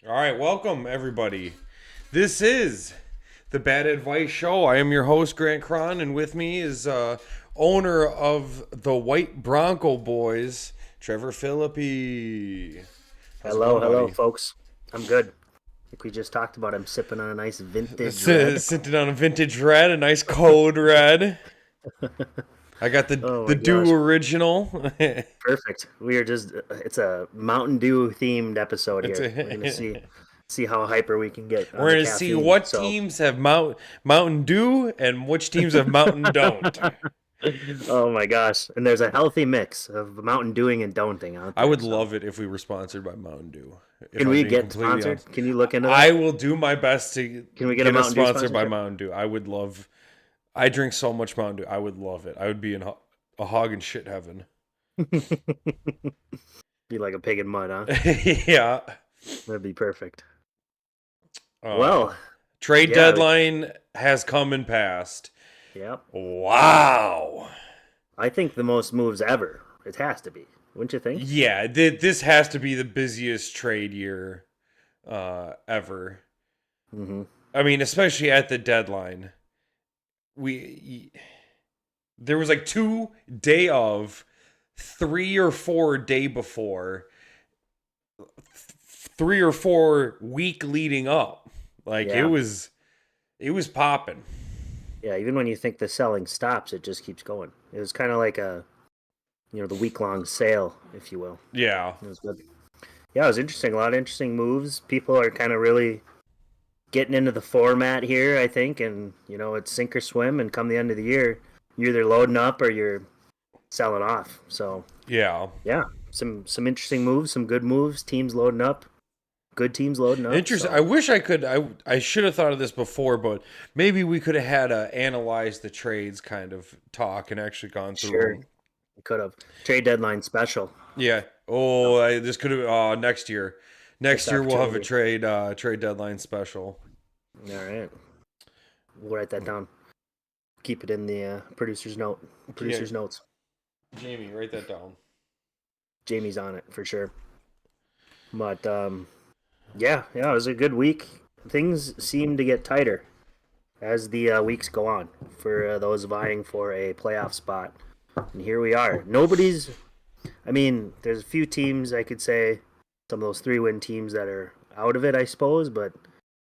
All right, welcome everybody. This is the Bad Advice Show. I am your host Grant Cron, and with me is owner of the White Bronco Boys, Trevor Philippi. How's it Hello, going, hello, buddy? folks. I'm good. Like we just talked about, I'm sipping on a nice vintage red. Sitting on a vintage red, a nice code red. I got Oh the my Dew gosh, original. perfect. We are just—it's a Mountain Dew themed episode It's here. We're gonna see a, see how hyper we can get on we're the gonna see caffeine. what So, teams have Mountain Dew and which teams have Mountain don't. oh my gosh, and there's a healthy mix of Mountain Dewing and don'ting out I there. would So, love it if we were sponsored by Mountain Dew. If can I'm we being get completely sponsored? honest, Can you look into I that? will do my best to Can we get a get us Mountain Dew sponsored by sponsorship? Mountain Dew. I would love. I drink so much Mountain Dew. I would love it. I would be in a hog and shit heaven. Be like a pig in mud, huh? Yeah. That'd be perfect. Uh, Well, Trade yeah, deadline has come and passed. yep. Wow. I think the most moves ever. It has to be, wouldn't you think? Yeah, this has to be the busiest trade year ever. Mm-hmm. I mean, especially at the deadline. We there was like 2 day of, 3 or 4 day before, 3 or 4 week leading up. Like Yeah, it was popping. yeah. Even when you think the selling stops, it just keeps going. It was kind of like the week long sale, if you will. Yeah. It was good. Yeah, it was interesting. A lot of interesting moves. People are kind of really getting into the format here, I think, and it's sink or swim. And come the end of the year, you're either loading up or you're selling off. So Yeah. yeah, some interesting moves, some good moves. Teams loading up, good teams loading up. Interesting. I So wish I could. I should have thought of this before, but maybe we could have had a analyze the trades kind of talk and actually gone through sure, them. could have trade deadline special. Yeah. So, This could have. Next year. Next missed year we'll have a opportunity. trade deadline special. All right, we'll write that down. Keep it in the producer's note. Yeah, Producer's notes. Jamie, write that down. Jamie's on it for sure. But yeah, it was a good week. Things seem to get tighter as the weeks go on for those vying for a playoff spot. And here we are. Nobody's. I mean, there's a few teams I could say, some of those 3-win teams that are out of it, I suppose. But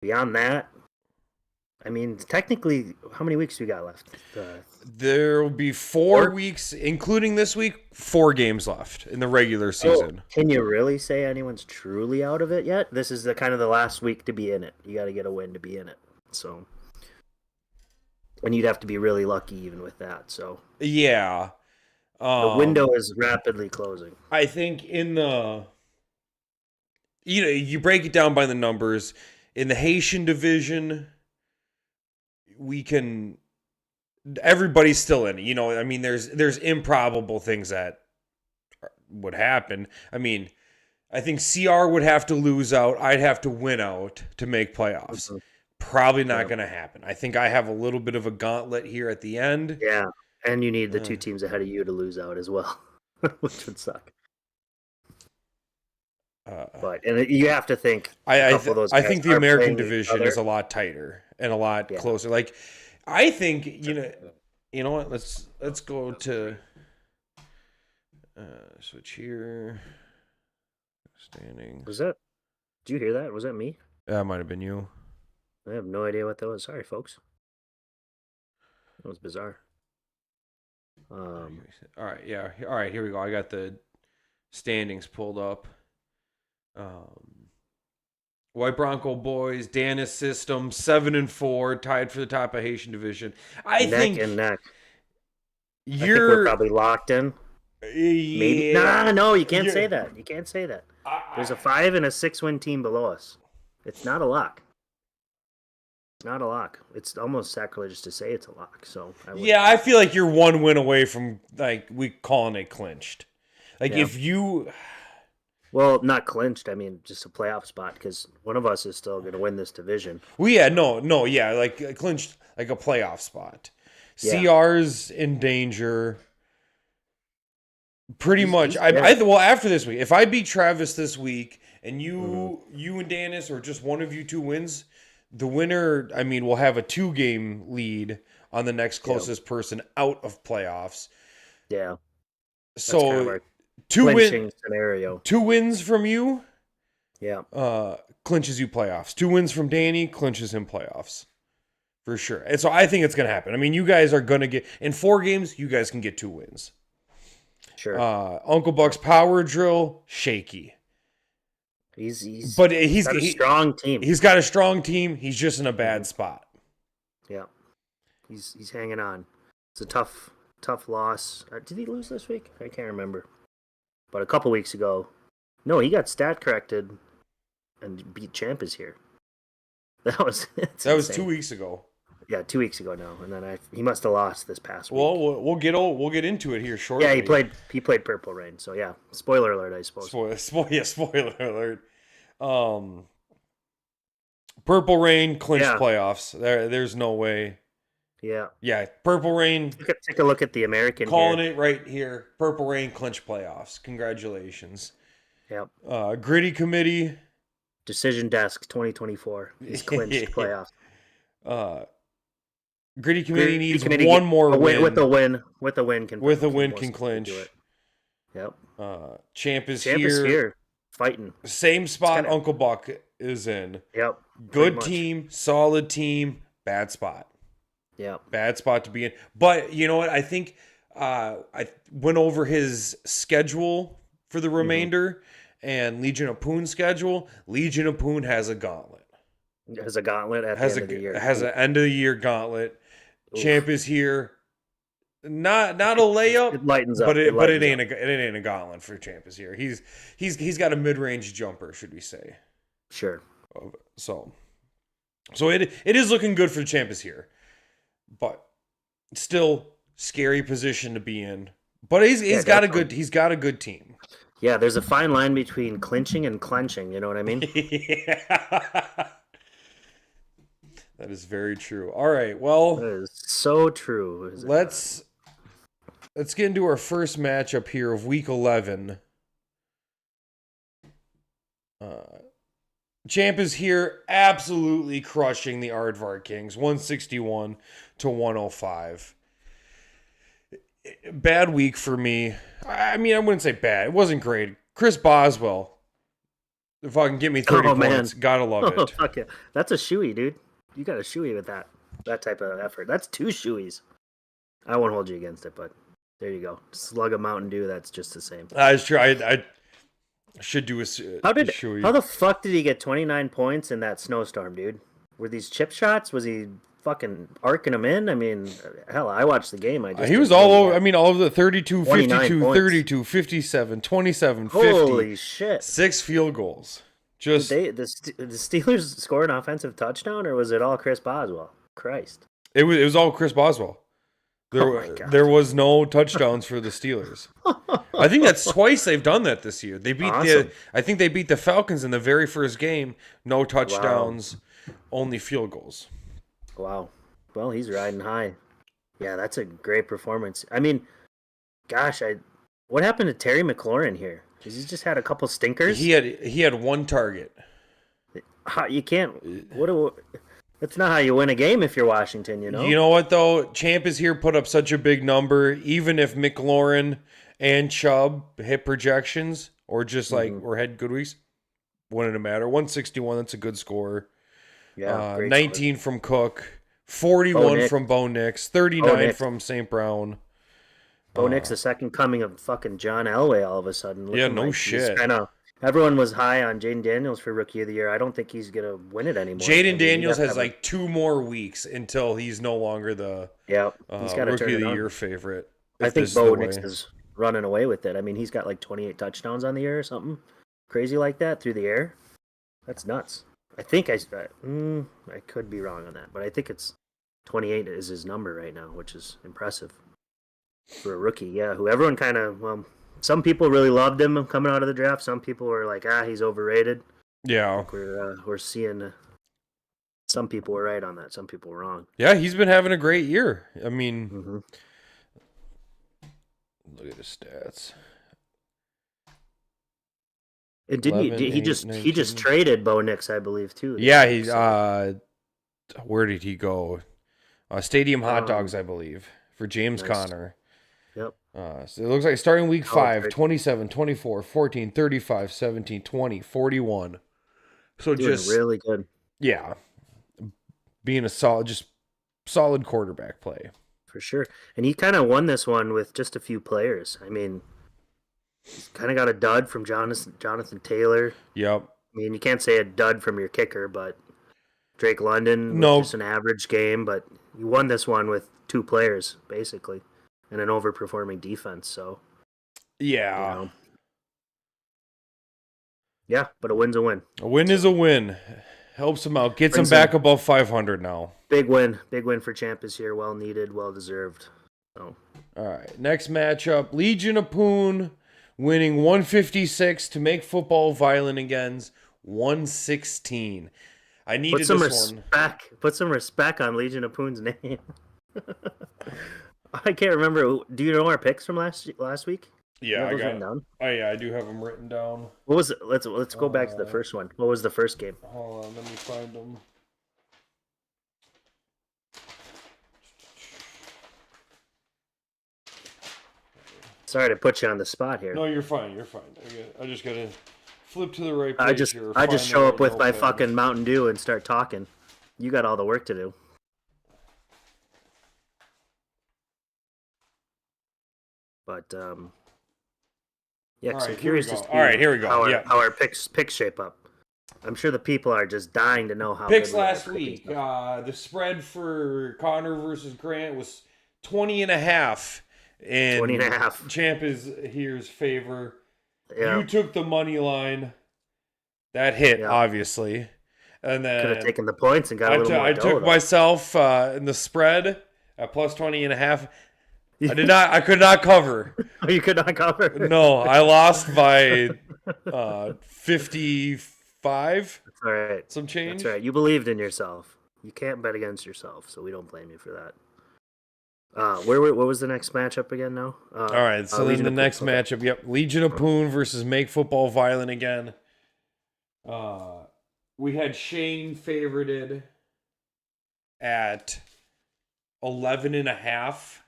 beyond that, I mean, technically, how many weeks do we got left? There will be 4 Four. weeks, including this week. 4 games left in the regular Oh, season. can you really say anyone's truly out of it yet? This is the kind of the last week to be in it. You got to get a win to be in it. So, and you'd have to be really lucky even with that. So, Yeah. the window Um, is rapidly closing. I think in the you break it down by the numbers in the Haitian division, we can everybody's still in it. I mean, there's improbable things that would happen. I mean, I think CR would have to lose out. I'd have to win out to make playoffs. Mhm. Probably not Yeah, going to happen. I think I have a little bit of a gauntlet here at the end. yeah, and you need the Uh, two teams ahead of you to lose out as well, which would suck. uh, But you have to think a couple of those I guys think the are American playing each division is other. a lot tighter and a lot Yeah, closer. Like I think you know what? Let's go to switch here. was Standings. that? Did you hear that? Was that me? That might have been you. I have no idea what that was. Sorry, folks. That was bizarre. Um, All right, yeah. All right, here we go. I got the standings pulled up. Um, White Bronco boys, Danis system, 7-4, tied for the top of Haitian division. I neck think and neck. I think we're you're, probably locked in. Maybe. yeah, Nah, no, you can't say you're. that. You can't say that. There's I, a 5 and a 6-win team below us. It's not a lock. It's not a lock. It's almost sacrilegious to say it's a lock. So I would. yeah, I feel like you're 1 win away from like we calling it clinched. Like Yeah. if you, Well, not clinched. I mean, just a playoff spot because one of us is still going to win this division. well, yeah, no, yeah, like clinched, like a playoff spot. Yeah. CR's in danger. Pretty much. Yeah. Well, after this week, if I beat Travis this week and you and Dennis, or just one of you two wins, the winner, I mean, will have a 2-game lead on the next closest person out of playoffs. Yeah. That's kind of So our clinching scenario. 2 wins from you, Yeah. clinches you playoffs. 2 wins from Danny clinches him playoffs. For sure. And so I think it's going to happen. I mean, you guys are going to get, in 4 games, you guys can get 2 wins. Sure. Uncle Buck's power drill, shaky. He's got a strong team. He's got a strong team. He's just in a bad spot. Yeah. He's hanging on. It's a tough loss. Did he lose this week? I can't remember. But a couple weeks ago, no, he got stat corrected and beat Champ is here. That was 2 weeks ago. Yeah, 2 weeks ago now, and then he must have lost this past week. Well, we'll get into it here shortly. Yeah, he played Purple Rain, so yeah. Spoiler alert, I suppose. Spoiler alert. Purple Rain clinched playoffs. There's no way. Yeah. Purple Rain. Take a look at the American. Calling it right here. Purple Rain clinched playoffs. Congratulations. Yep. Gritty Committee. Decision Desk 2024. He's clinched playoffs. Gritty Committee needs one more win. With a win can clinch. Yep. Champ is here. Fighting. Same spot Uncle Buck is in. Yep. Good team, solid team, bad spot. Yep. Bad spot to be in. But you know what? I think I went over his schedule for the remainder and Legion of Poon's schedule. Legion of Poon has a gauntlet. Has a gauntlet at the end of the year. Has an end of the year gauntlet. Oof. Champ is here. Not a layup. It lightens up. But it ain't a gauntlet for Champ is here. He's got a mid-range jumper, should we say? Sure. So it is looking good for Champ is here. But still scary position to be in. But he's got a good team. Yeah, there's a fine line between clinching and clenching, you know what I mean? Yeah. That is very true. All right, well, that is so true. Let's get into our first matchup here of week 11. Champ is here, absolutely crushing the Aardvark Kings, 161 to 105. Bad week for me. I mean, I wouldn't say bad. It wasn't great. Chris Boswell, if I can get me 30 points, gotta love it. Oh, fuck yeah. That's a shoey, dude. You got a shoey with that type of effort. That's 2 shoeys. I won't hold you against it, but there you go. Slug of Mountain Dew, that's just the same. That's true. I should do a shoey. How the fuck did he get 29 points in that snowstorm, dude? Were these chip shots? Was he fucking arcing them in? I mean, hell, I watched the game. He was all over. I mean, all of the 32, 52, 32, 57, 27, 50. Holy shit. 6 field goals. Just the Steelers score an offensive touchdown, or was it all Chris Boswell? Christ. It was all Chris Boswell. There was no touchdowns for the Steelers. I think that's twice they've done that this year. They beat I think they beat the Falcons in the very first game. No touchdowns, only field goals. Wow. Well, he's riding high. Yeah, that's a great performance. I mean, gosh, what happened to Terry McLaurin here? Has he just had a couple stinkers? He had 1 target. You can't. That's not how you win a game if you're Washington, you know? You know what, though? Champ is here, put up such a big number. Even if McLaurin and Chubb hit projections or just or had good weeks, wouldn't matter. 161, that's a good score. Yeah, 19 score. From Cook, 41 from Bo Nix, 39 from St. Brown. Bo Nix, the second coming of fucking John Elway all of a sudden. Yeah, no shit. Everyone was high on Jaden Daniels for Rookie of the Year. I don't think he's going to win it anymore. Jaden Daniels has like 2 more weeks until he's no longer the Rookie of the Year favorite. I think Bo Nix is running away with it. I mean, he's got like 28 touchdowns on the year or something crazy like that through the air. That's nuts. I think I could be wrong on that, but I think it's 28 is his number right now, which is impressive for a rookie. Yeah, who everyone kind of some people really loved him coming out of the draft. Some people were like, he's overrated. Yeah, we're seeing some people were right on that. Some people were wrong. Yeah, he's been having a great year. I mean, look at his stats. And didn't you? 11, He 8, just 19. traded Bo Nix, I believe, too. Yeah, where did he go? Stadium Hot Um, Dogs, I believe, for James nice. Conner. Yep. So it looks like starting week Solid 5, trade. 27, 24, 14, 35, 17, 20, 41. So Doing just, really good yeah, being a solid quarterback play. for sure. And he kind of won this one with just a few players. I mean, he's kind of got a dud from Jonathan Taylor. Yep. I mean, you can't say a dud from your kicker, but Drake London with just No, an average game. But you won this one with two players basically, and an overperforming defense. So you yeah. know, yeah. But a win's a win. A win is So a win. Helps him out. Gets him brings back him above 500 now. big win for Champ this year. Well needed, well deserved. So All right. Next matchup Legion of Poon winning 156 to make football violent again's 116. I needed this one. put some respect on Legion of Poon's name. I can't remember. Do you know our picks from last week? You Yeah, have I those got written it. down? Oh, yeah, I do have them written down. What was it? Let's go back to the first one. What was the first game? Hold on, let me find them. Sorry to put you on the spot here. No, you're fine. You're fine. I just got to flip to the right page I just here. I Find just the show right up with my notepad. fucking Mountain Dew and start talking. You got all the work to do. But yeah, All 'cause right, I'm here we curious go. to see All right, here we go. how our picks shape up. I'm sure the people are just dying to know how Picks good we are last at picking week. stuff. The spread for Connor versus Grant was 20 and a half. In 20 and a half. Champ is here's favor. Yeah, You took the money line. That hit, yeah. obviously. And Could have then taken the points and got a little more I dough, took though. myself in the spread at plus 20 and a half. I could not cover. You could not cover. No, I lost by 55, That's all right. some change. That's right. You believed in yourself. You can't bet against yourself, so we don't blame you for that. What was the next matchup again? Now. All right, so then Legion the of Poon. next Okay. matchup, yep, Legion of Poon versus Make Football Violent again. We had Shane favorited at 11 and a half.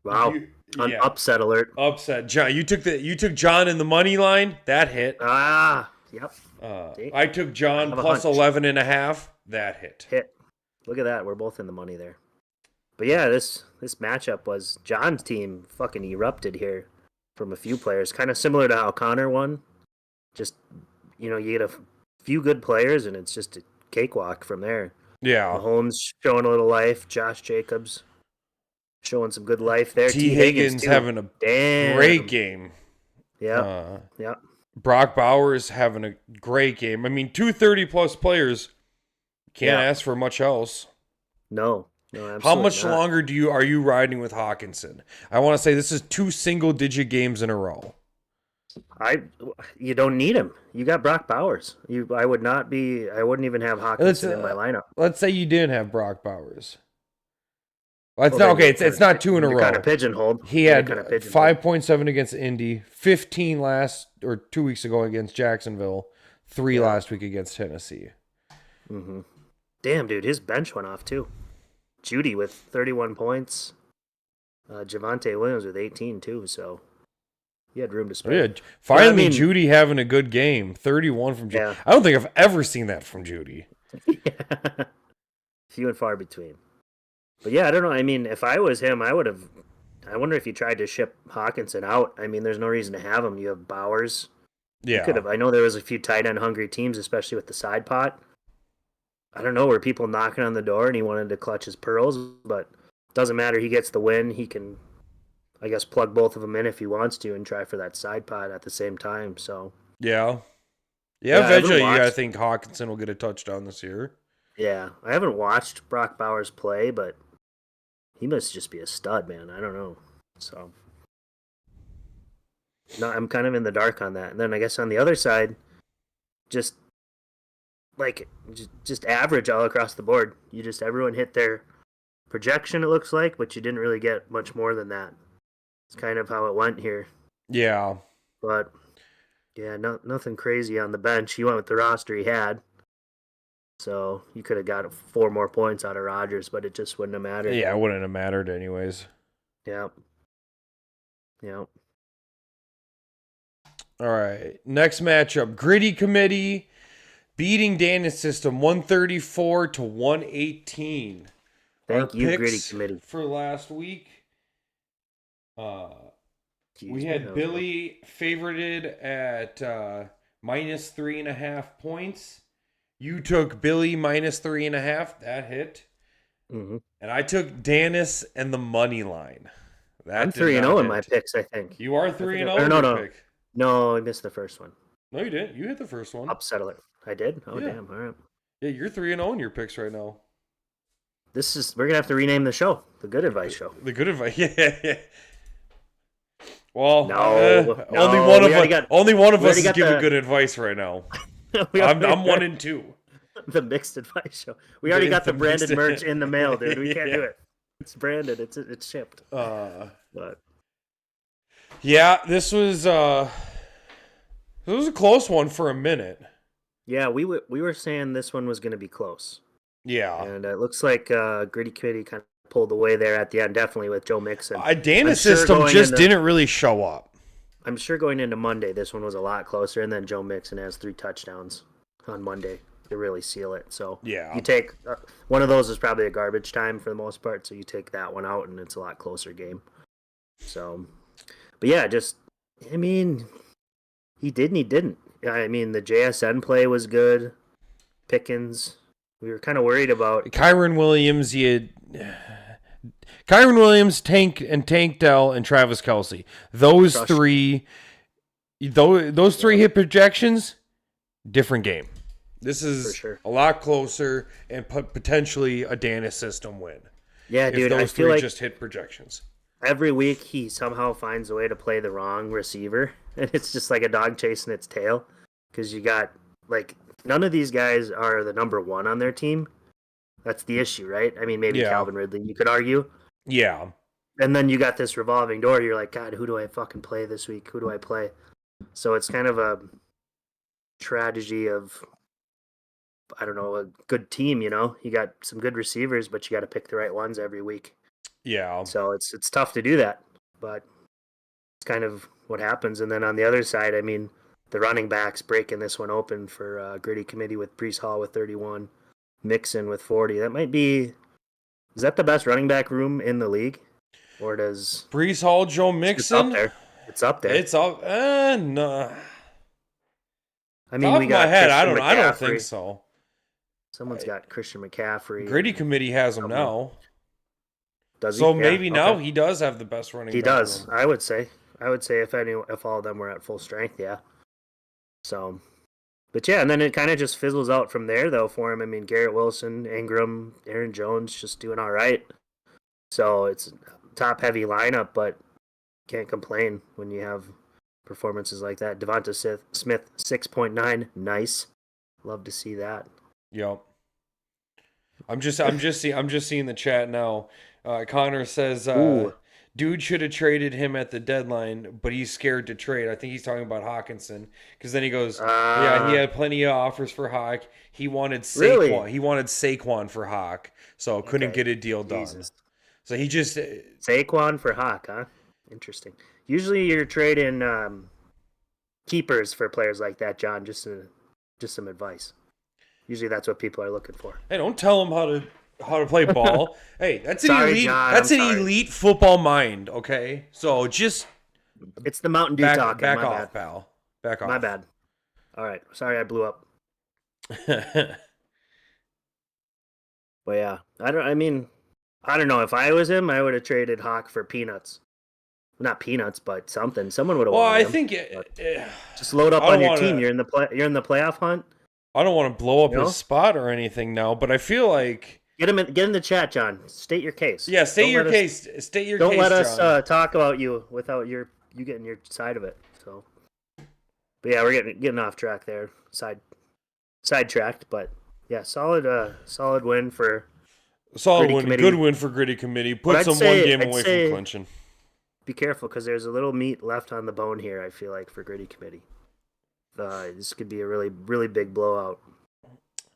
Wow. Yeah, Upset alert. upset. John, you took John in the money line. That hit. Yep. I took John have a plus hunch. 11 and a half. That hit. Hit. Look at that. We're both in the money there. But yeah, this matchup was John's team fucking erupted here from a few players, kind of similar to how Connor won. Just you get a few good players and it's just a cakewalk from there. Yeah. Mahomes showing a little life. Josh Jacobs showing some good life there. T. Higgins too. having a great game. Yeah. Yeah. Brock Bowers having a great game. I mean, 230-plus players. Can't ask for much else. No, absolutely How much not. longer are you riding with Hawkinson? I want to say this is 2 single-digit games in a row. You don't need him. You got Brock Bowers. I wouldn't even have Hawkinson in my lineup. Let's say you didn't have Brock Bowers. Well, it's not okay. It's not 2 in a row. Kind of pigeonholed. He had 5.7 against Indy, 15 last or 2 weeks ago against Jacksonville, 3 last week against Tennessee. Mm-hmm. Damn, dude, his bench went off too. Judy with 31 points. Javonte Williams with 18 too. So he had room to spare. Yeah, finally, Judy having a good game. 31 from Judy. Yeah. I don't think I've ever seen that from Judy. Few and far between. But yeah, I don't know. I mean, if I was him, I would have. I wonder if you tried to ship Hawkinson out. I mean, there's no reason to have him. You have Bowers. Yeah. You could have. I know there was a few tight end hungry teams, especially with the side pot. I don't know, were people knocking on the door and he wanted to clutch his pearls, but doesn't matter. He gets the win. He can, I guess, plug both of them in if he wants to and try for that side pot at the same time. So Yeah, I eventually haven't I watched- think Hawkinson will get a touchdown this year. yeah, I haven't watched Brock Bowers play, but he must just be a stud, man. I don't know. So no, I'm kind of in the dark on that. And then I guess on the other side, just average all across the board. Everyone hit their projection, it looks like, but you didn't really get much more than that. It's kind of how it went here. Yeah. But Yeah, nothing crazy on the bench. He went with the roster he had. So you could have got 4 more points out of Rodgers, but it just wouldn't have mattered. Yeah, it wouldn't have mattered anyways. Yeah. Yeah. All right. Next matchup. Gritty Committee beating Dana's System 134 to 118. Thank Our you, picks Gritty Committee. for last week. We Me, had Billy favorited at minus 3.5 points. You took Billy minus 3.5. That hit. Mm-hmm. And I took Danis and the money line. I'm 3-0 in my picks, I think. You are 3-0 in your no. pick. No, I missed the first one. No, you didn't. You hit the first one. Upset alert. I did? Oh, Yeah. damn. All right. Yeah, you're 3-0 in your picks right now. We're going to have to rename the show the Good Advice Show. The Good Advice. Yeah. Well, no, only one of us is giving good advice right now. I'm 1 and 2. The Mixed Advice Show. We already got the branded merch in the mail, dude. We can't do it. It's branded. It's shipped. But yeah, this was a close one for a minute. Yeah, we were saying this one was going to be close. Yeah, and it looks like Gritty Committee kind of pulled away there at the end, definitely with Joe Mixon. Dana's System just didn't really show up. I'm sure going into Monday, this one was a lot closer, and then Joe Mixon has 3 touchdowns on Monday to really seal it. So yeah, you take one of those is probably a garbage time for the most part, so you take that one out, and it's a lot closer game. So, but yeah, I mean, he did and he didn't. I mean, the JSN play was good. Pickens, we were kind of worried about Kyron Williams. Kyron Williams, Tank Dell, and Travis Kelce. Those three hit projections. Different game. This is a lot closer and potentially a Dana's System win. Yeah, dude. If those I feel three like just hit projections. Every week he somehow finds a way to play the wrong receiver, and it's just like a dog chasing its tail. Because you got none of these guys are the number 1 on their team. That's the issue, right? I mean, maybe Calvin Ridley, you could argue. Yeah. And then you got this revolving door. You're like, God, who do I fucking play this week? Who do I play? So it's kind of a tragedy of, I don't know, a good team, you know? You got some good receivers, but you got to pick the right ones every week. Yeah. So it's tough to do that, but it's kind of what happens. And then on the other side, I mean, the running backs breaking this one open for Gritty Committee with Breece Hall with 31, Mixon with 40. That might be... Is that the best running back room in the league? Or does... Breece Hall, Joe Mixon? It's up there. It's up. No. I mean, we got head, I don't think so. Someone's got Christian McCaffrey. Gritty Committee has him now. Does he? So maybe now he does have the best running back. He does, room. I would say. If all of them were at full strength, yeah. So, but yeah, and then it kind of just fizzles out from there, though, for him. I mean, Garrett Wilson, Ingram, Aaron Jones just doing all right. So it's a top-heavy lineup, but can't complain when you have performances like that. Devonta Smith, 6.9, nice. Love to see that. Yep. I'm just seeing the chat now. Connor says, dude should have traded him at the deadline, but he's scared to trade. I think he's talking about Hawkinson, because then he goes, yeah, he had plenty of offers for Hawk. He wanted Saquon. Really? He wanted Saquon for Hawk, so couldn't get a deal done. Jesus. So he just Saquon for Hawk, huh? Interesting. Usually you're trading keepers for players like that, John. Just some advice. Usually that's what people are looking for. Hey, don't tell him how to play ball. Hey, that's elite football mind, okay? So just it's the Mountain Dew talking. Back off, pal. Back off. My bad. All right. Sorry I blew up. But yeah, I don't know. If I was him, I would have traded Hawk for peanuts. Not peanuts, but something. Someone would have. Well, I think just load up on your team. You're in the playoff hunt. I don't want to blow up his spot or anything now, but I feel like get in the chat, John. State your case. Yeah, state your case. Don't let us talk about you without you getting your side of it. So, but yeah, we're getting off track there. Sidetracked, but yeah, solid win for good win for Gritty Committee. Puts them one game away from clinching. Be careful, because there's a little meat left on the bone here, I feel like, for Gritty Committee. This could be a really, really big blowout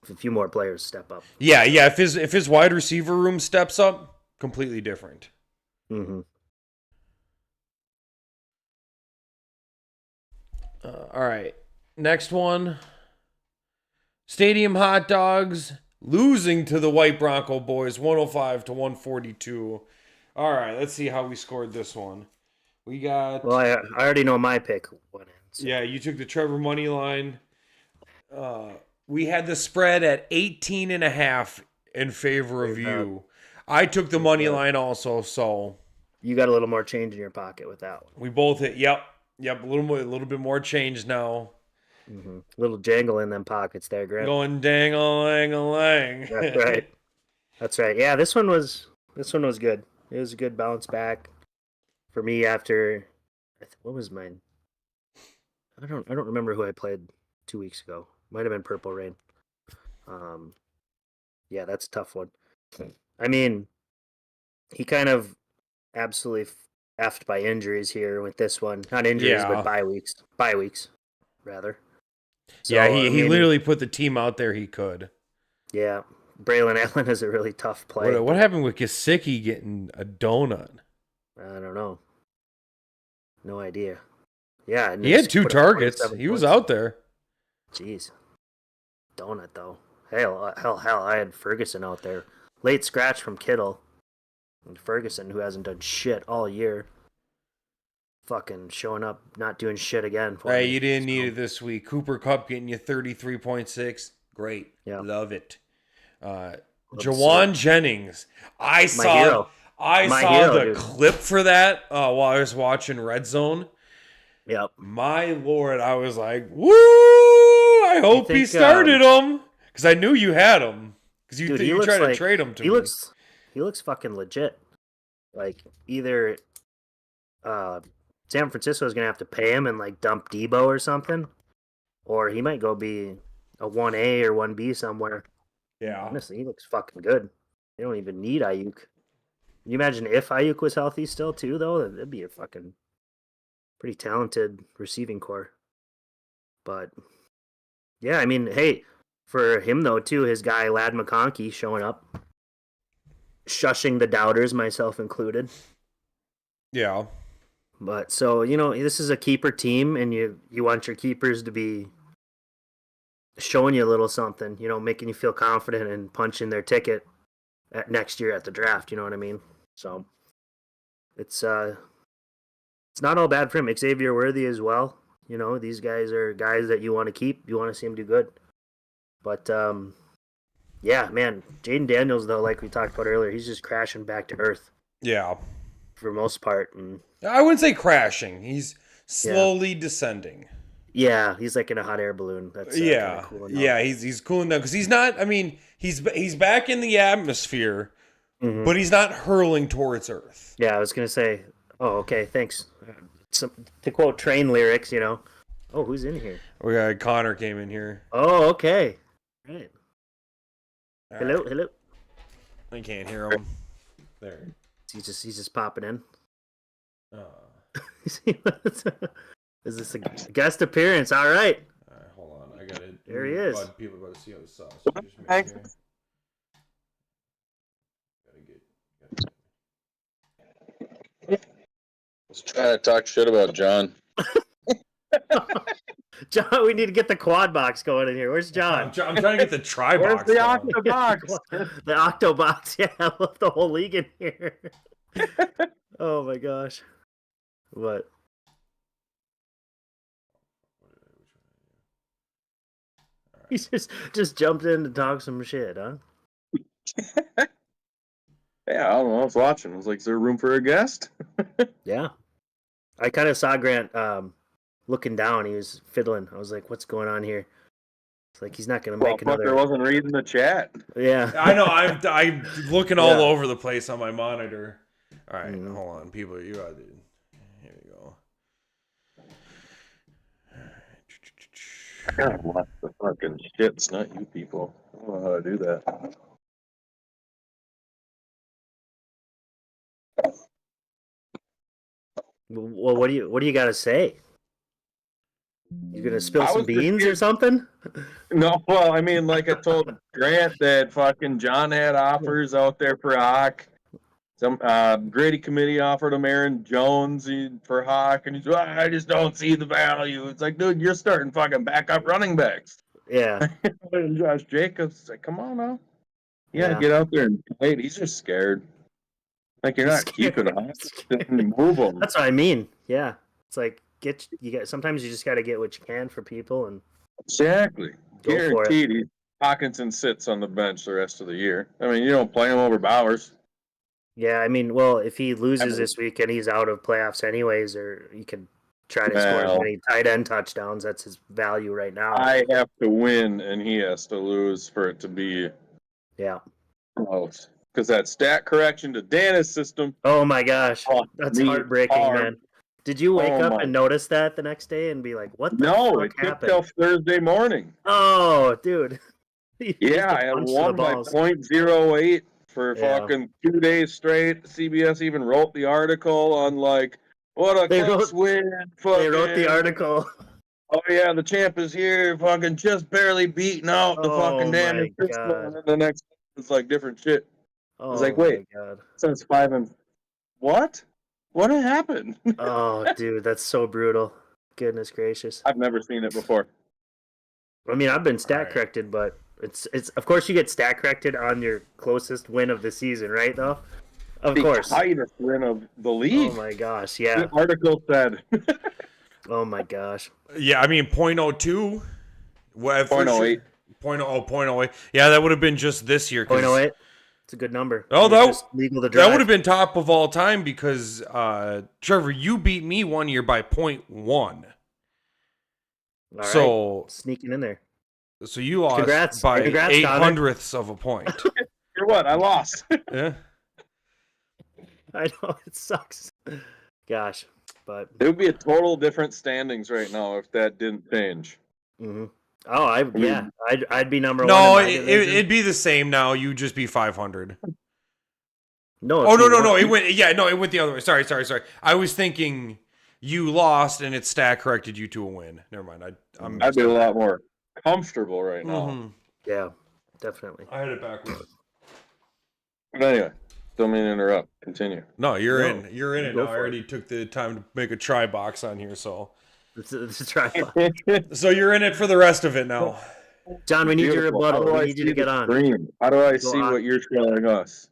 if a few more players step up. Yeah, yeah. If his wide receiver room steps up, completely different. Mm-hmm. All right. Next one. Stadium hot dogs losing to the White Bronco boys 105 to 142. All right, let's see how we scored this one. We got Well, I already know my pick went in. So. yeah, you took the Trevor money line. Uh we had the spread at 18 and a half in favor of you. I took the money line also, so you got a little more change in your pocket with that one. we both hit. Yep. Yep, a little bit more change now. Mm-hmm. Little jangle in them pockets there, Grant. Going dang-a-lang-a-lang. That's right. That's right. Yeah, this one was good. It was a good bounce back for me after what was mine? I don't remember who I played 2 weeks ago. Might have been Purple Rain. Um, yeah, that's a tough one. I mean, he kind of absolutely effed by injuries here with this one. Not injuries, but Yeah. bye weeks. Bye weeks, rather. So, Yeah, I he mean, literally put the team out there he could. yeah, Braylon Allen is a really tough play. What happened with Gesicki getting a donut? I don't know. No idea. Yeah, and He had 2 put up targets. 27 He was points. out there. Jeez. Donut, though. Hell, I had Ferguson out there. Late scratch from Kittle. And Ferguson, who hasn't done shit all year. Fucking showing up, not doing shit again for Hey, me. you didn't need it this week. Cooper Kupp getting you 33.6. Great. Yeah. Love it. Let's Jawan see. Jennings. I My saw hero. I My saw hero, the dude. clip for that while I was watching Red Zone. Yep. My lord, I was like, woo! I hope he think, started him. Because I knew you had him. Because Dude, he you looks tried to like trade him to he me. looks fucking legit. Like either San Francisco is gonna have to pay him and like dump Debo or something, or he might go be a 1A or 1B somewhere. Yeah. Honestly, he looks fucking good. They don't even need Ayuk. Can you imagine if Ayuk was healthy still too, though? That'd be a fucking pretty talented receiving core. But yeah, I mean, hey, for him though too, his guy Lad McConkey showing up, shushing the doubters, myself included. Yeah. But so this is a keeper team, and you want your keepers to be showing you a little something, making you feel confident and punching their ticket at next year at the draft. You know what I mean? So it's not all bad for him. Xavier Worthy as well. These guys are guys that you want to keep. You want to see them do good. But yeah, man, Jaden Daniels though, like we talked about earlier, he's just crashing back to earth. Yeah. For most part, and I wouldn't say crashing. He's slowly descending. Yeah, he's like in a hot air balloon. That's Cool he's cooling down because he's not. I mean, he's back in the atmosphere, but he's not hurling towards Earth. Yeah, I was gonna say. Oh, okay, thanks. To quote Train lyrics, Oh, who's in here? We got Connor came in here. Oh, okay. Right. All Hello, right. hello. I can't hear him. There. He's just popping in. Is this a guest appearance? All right. All right, hold on. I got it. There he is. People got to see how the sauce. Let's try to talk shit about John. John, we need to get the quad box going in here. Where's John? I'm trying to get the tri Where's box. the octo box? The octo box. Yeah, I love the whole league in here. Oh my gosh. What? He just jumped in to talk some shit, huh? Yeah, I don't know. I was watching. I was like, is there room for a guest? Yeah. I kind of saw Grant looking down. He was fiddling. I was like, what's going on here? It's like he's not going to make another. I wasn't reading the chat. Yeah. I know. I'm looking all over the place on my monitor. All right, hold on. People, you got it. Here we go. God, what the fucking shit? It's not you people. I don't know how to do that. Well, what do you got to say? You gonna spill I some was beans or confused. something? No, well, I mean, like I told Grant that fucking John had offers out there for Hawk. Some Grady committee offered him Aaron Jones for Hawk, and he's like, I just don't see the value. It's like, dude, you're starting fucking backup running backs. Yeah. And Josh Jacobs, like, come on now. You gotta Yeah. get out there and play. He's just scared. Like, you're He's not keeping scared. him. Then move him. That's what I mean. Yeah. It's like sometimes you just gotta get what you can for people and Exactly. go for it. Guaranteed. Hawkinson sits on the bench the rest of the year. I mean, you don't play him over Bowers. Yeah, I mean, well, if he loses mean- this week and he's out of playoffs anyways, or you could try to score as Well- many tight end touchdowns. That's his value right now. I have to win, and he has to lose for it to be Yeah. close. Because that stat correction to Dana's system, Oh my gosh, that's me heartbreaking, hard. man. Did you wake Oh up my- and notice that the next day and be like, "What the no, fuck it took happened?" till Thursday morning. Oh, dude. He used Yeah, a I had punch to the won by balls. .08 for Yeah. fucking 2 days straight. CBS even wrote the article on like what a They close win. They wrote the fucking- article. Oh yeah, the champ is here. Fucking just barely beating out the Oh fucking my damn system. God. And then the next it's like different shit. Oh was like, my wait. god. Since 5 and what? What happened? Oh, dude, that's so brutal. Goodness gracious. I've never seen it before. I mean, I've been stat Alright. corrected, but it's of course you get stat corrected on your closest win of the season, right? Though, of The course. tightest win of the Oh league. my gosh, yeah. The article said Oh my gosh. Yeah, I mean, .02. What, for 0.08. sure. 0.08. Yeah, that would have been just this year. 'cause 0.08. It's a good number. Oh, It's that- just legal to That drive. would have been top of all time because, Trevor, you beat me one year by .1. All right. So Sneaking in there. so you lost Congrats. by Congrats, 8/100ths of a point. You're what? I lost. Yeah. I know it sucks. Gosh, but It would be a total different standings right now if that didn't change. mhm. Oh, mean- I'd be number one. No, in my division. it'd be the same now. You'd just be 500. No. Oh if no you no no! won- It went it went the other way. Sorry. I was thinking you lost and it stat corrected you to a win. Never mind. I'm. I'd be a lot more comfortable right now. Mhm. Yeah, definitely. I had it backwards. But anyway, don't mean to interrupt. Continue. No, you're No, in. You're in it go now. I for it. already took the time to make a try box on here, so It's a try. you're in it for the rest of it now. John, we need your Beautiful. How rebuttal. do We I need you see to get the on. screen? How do I Go see on. what you're showing us?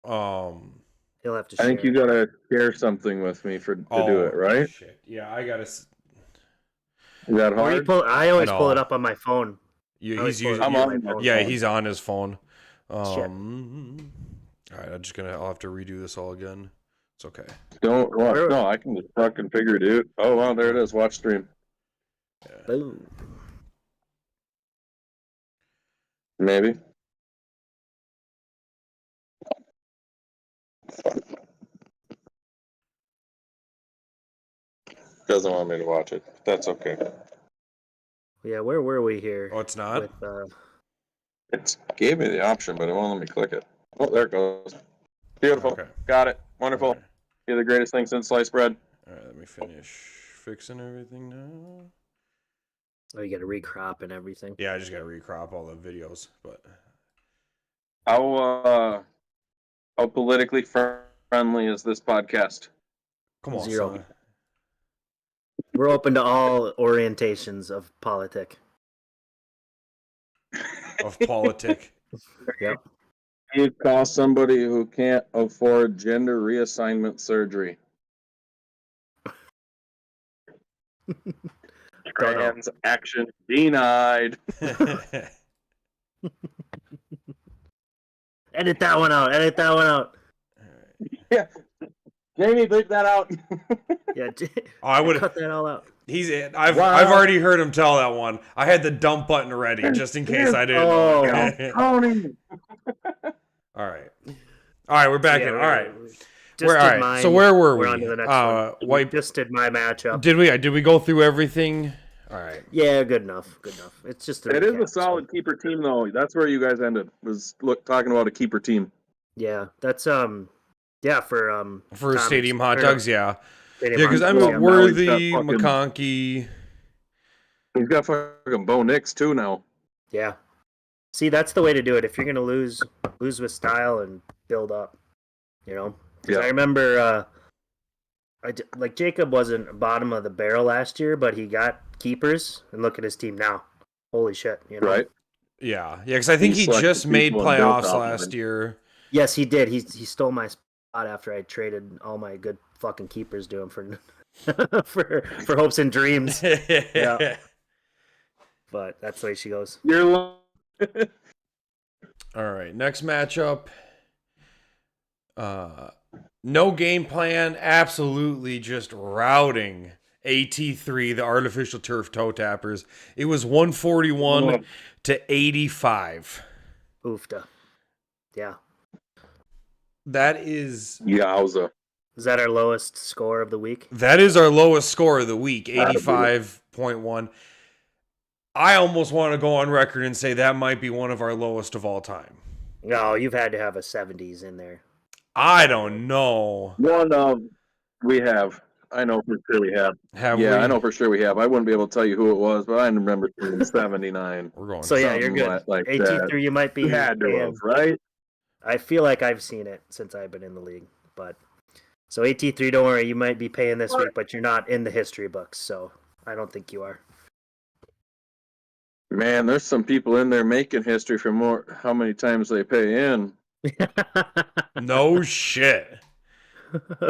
He'll have to I share. think you gotta share something with me to do it, right? Shit. Yeah, I gotta. Is that Or you hard? I always pull No. it up on my phone. You, I always he's pull it using. up I'm on on my phone. Yeah, he's on his phone. Shit. All right, I'll have to redo this all again. It's okay. Don't what? Where- No, I can just fucking figure it out. Oh well, there it is. Watch stream. Boom. Maybe. Doesn't want me to watch it. That's okay. Yeah, where were we here? Oh, it's not. With, It gave me the option, but it won't let me click it. Oh, there it goes. Beautiful. Okay. Got it. Wonderful. All right. You're the greatest thing since sliced bread. All right, let me finish fixing everything now. oh, you got to recrop and everything. Yeah, I just gotta recrop all the videos, but How politically friendly is this podcast? come on, 0. son. We're open to all orientations of politic. Of politic. Yep. You call somebody who can't afford gender reassignment surgery. Don't know. Transaction denied. Edit that one out. Edit that one out. Yeah. Jamie, bleep that out. Yeah, Oh, I would. cut that all out. I've already heard him tell that one. I had the dump button ready just in case I didn't. Oh. Tony. All right. We're back Yeah, in. All we're- right. just All did right. mine. So where were We're we? on to the next one. Wipe. Just did my matchup. Did we go through everything? All right. Yeah, good enough. Good enough. It's just a It is recap, a solid keeper team, though. That's where you guys ended. Was talking about a keeper team. Yeah, that's yeah for For Tommy's- stadium hot or dogs, yeah. Stadium Yeah, because Hot I Dogs, mean, yeah. Mallory's Worthy, got fucking- McConkey, He's got fucking Bo Nix too now. Yeah. See, that's the way to do it. If you're gonna lose with style and build up, you know. Because I remember, like Jacob wasn't bottom of the barrel last year, but he got keepers, and look at his team now. Holy shit, you know. Right. Yeah, because I think he just made playoffs last year. Yes, he did. He stole my spot after I traded all my good fucking keepers to him for for hopes and dreams. Yeah. But that's the way she goes. You're All right, next matchup. No game plan, absolutely just routing AT3, the artificial turf toe tappers. It was 141 to 85. Oofta. Yeah. That is Yowza. Is that our lowest score of the week? That is our lowest score of the week, 85.1. I almost want to go on record and say that might be one of our lowest of all time. No, you've had to have a 70s in there. I don't know. One of we have. I know for sure we have. I know for sure we have. I wouldn't be able to tell you who it was, but I remember seeing 79. We're going. So yeah, you're good. Like AT3, you might be. You had to have, right? I feel like I've seen it since I've been in the league, but so AT3, don't worry, you might be paying this week, but you're not in the history books, so I don't think you are. Man, there's some people in there making history for more. How many times they pay in? No shit.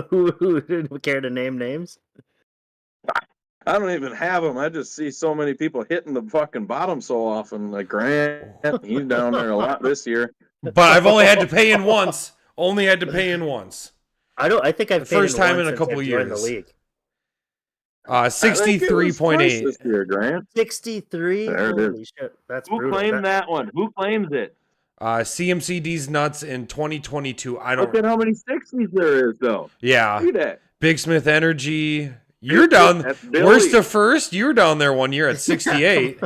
Who care to name names? I don't even have them. I just see so many people hitting the fucking bottom so often. Like Grant, he's down there a lot this year. But I've only had to pay in once. Only had to pay in once. I think I've the first time in a couple years. The league. 63.8 this year, Grant. 63. Holy shit, that's Who brutal. claimed that one? Who claims it? CMCD's nuts in 2022. I don't. Look at how many 60s there is, though. Yeah. See that? Big Smith Energy. You're down. Worst to first. You were down there one year at 68.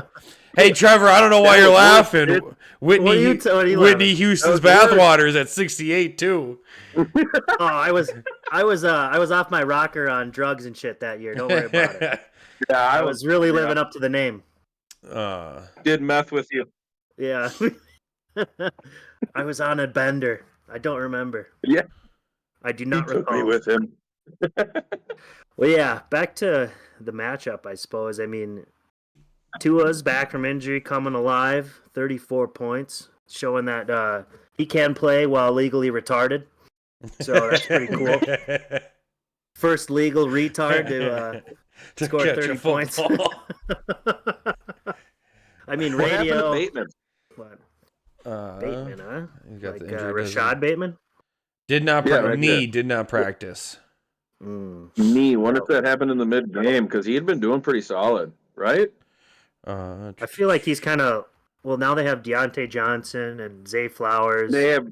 Hey, Trevor, I don't know why you're laughing. Whitney Houston's bathwater's at 68 too. I was off my rocker on drugs and shit that year. Don't worry about it. Yeah, I was really living up to the name. Did meth with you? Yeah. I was on a bender. I don't remember. Yeah. I do not recall. Took me with him. Well, yeah, back to the matchup, I suppose. I mean, Tua's back from injury, coming alive, 34 points, showing that he can play while legally retarded. So that's pretty cool. First legal retard to score 30 points. I mean, what radio. Bateman? What? Bateman, huh? Got like Rashad Bateman? Did not did not practice. Knee. Wonder if that happened in the mid game because he had been doing pretty solid, right? I feel like he's kind of now they have Deontay Johnson and Zay Flowers. They have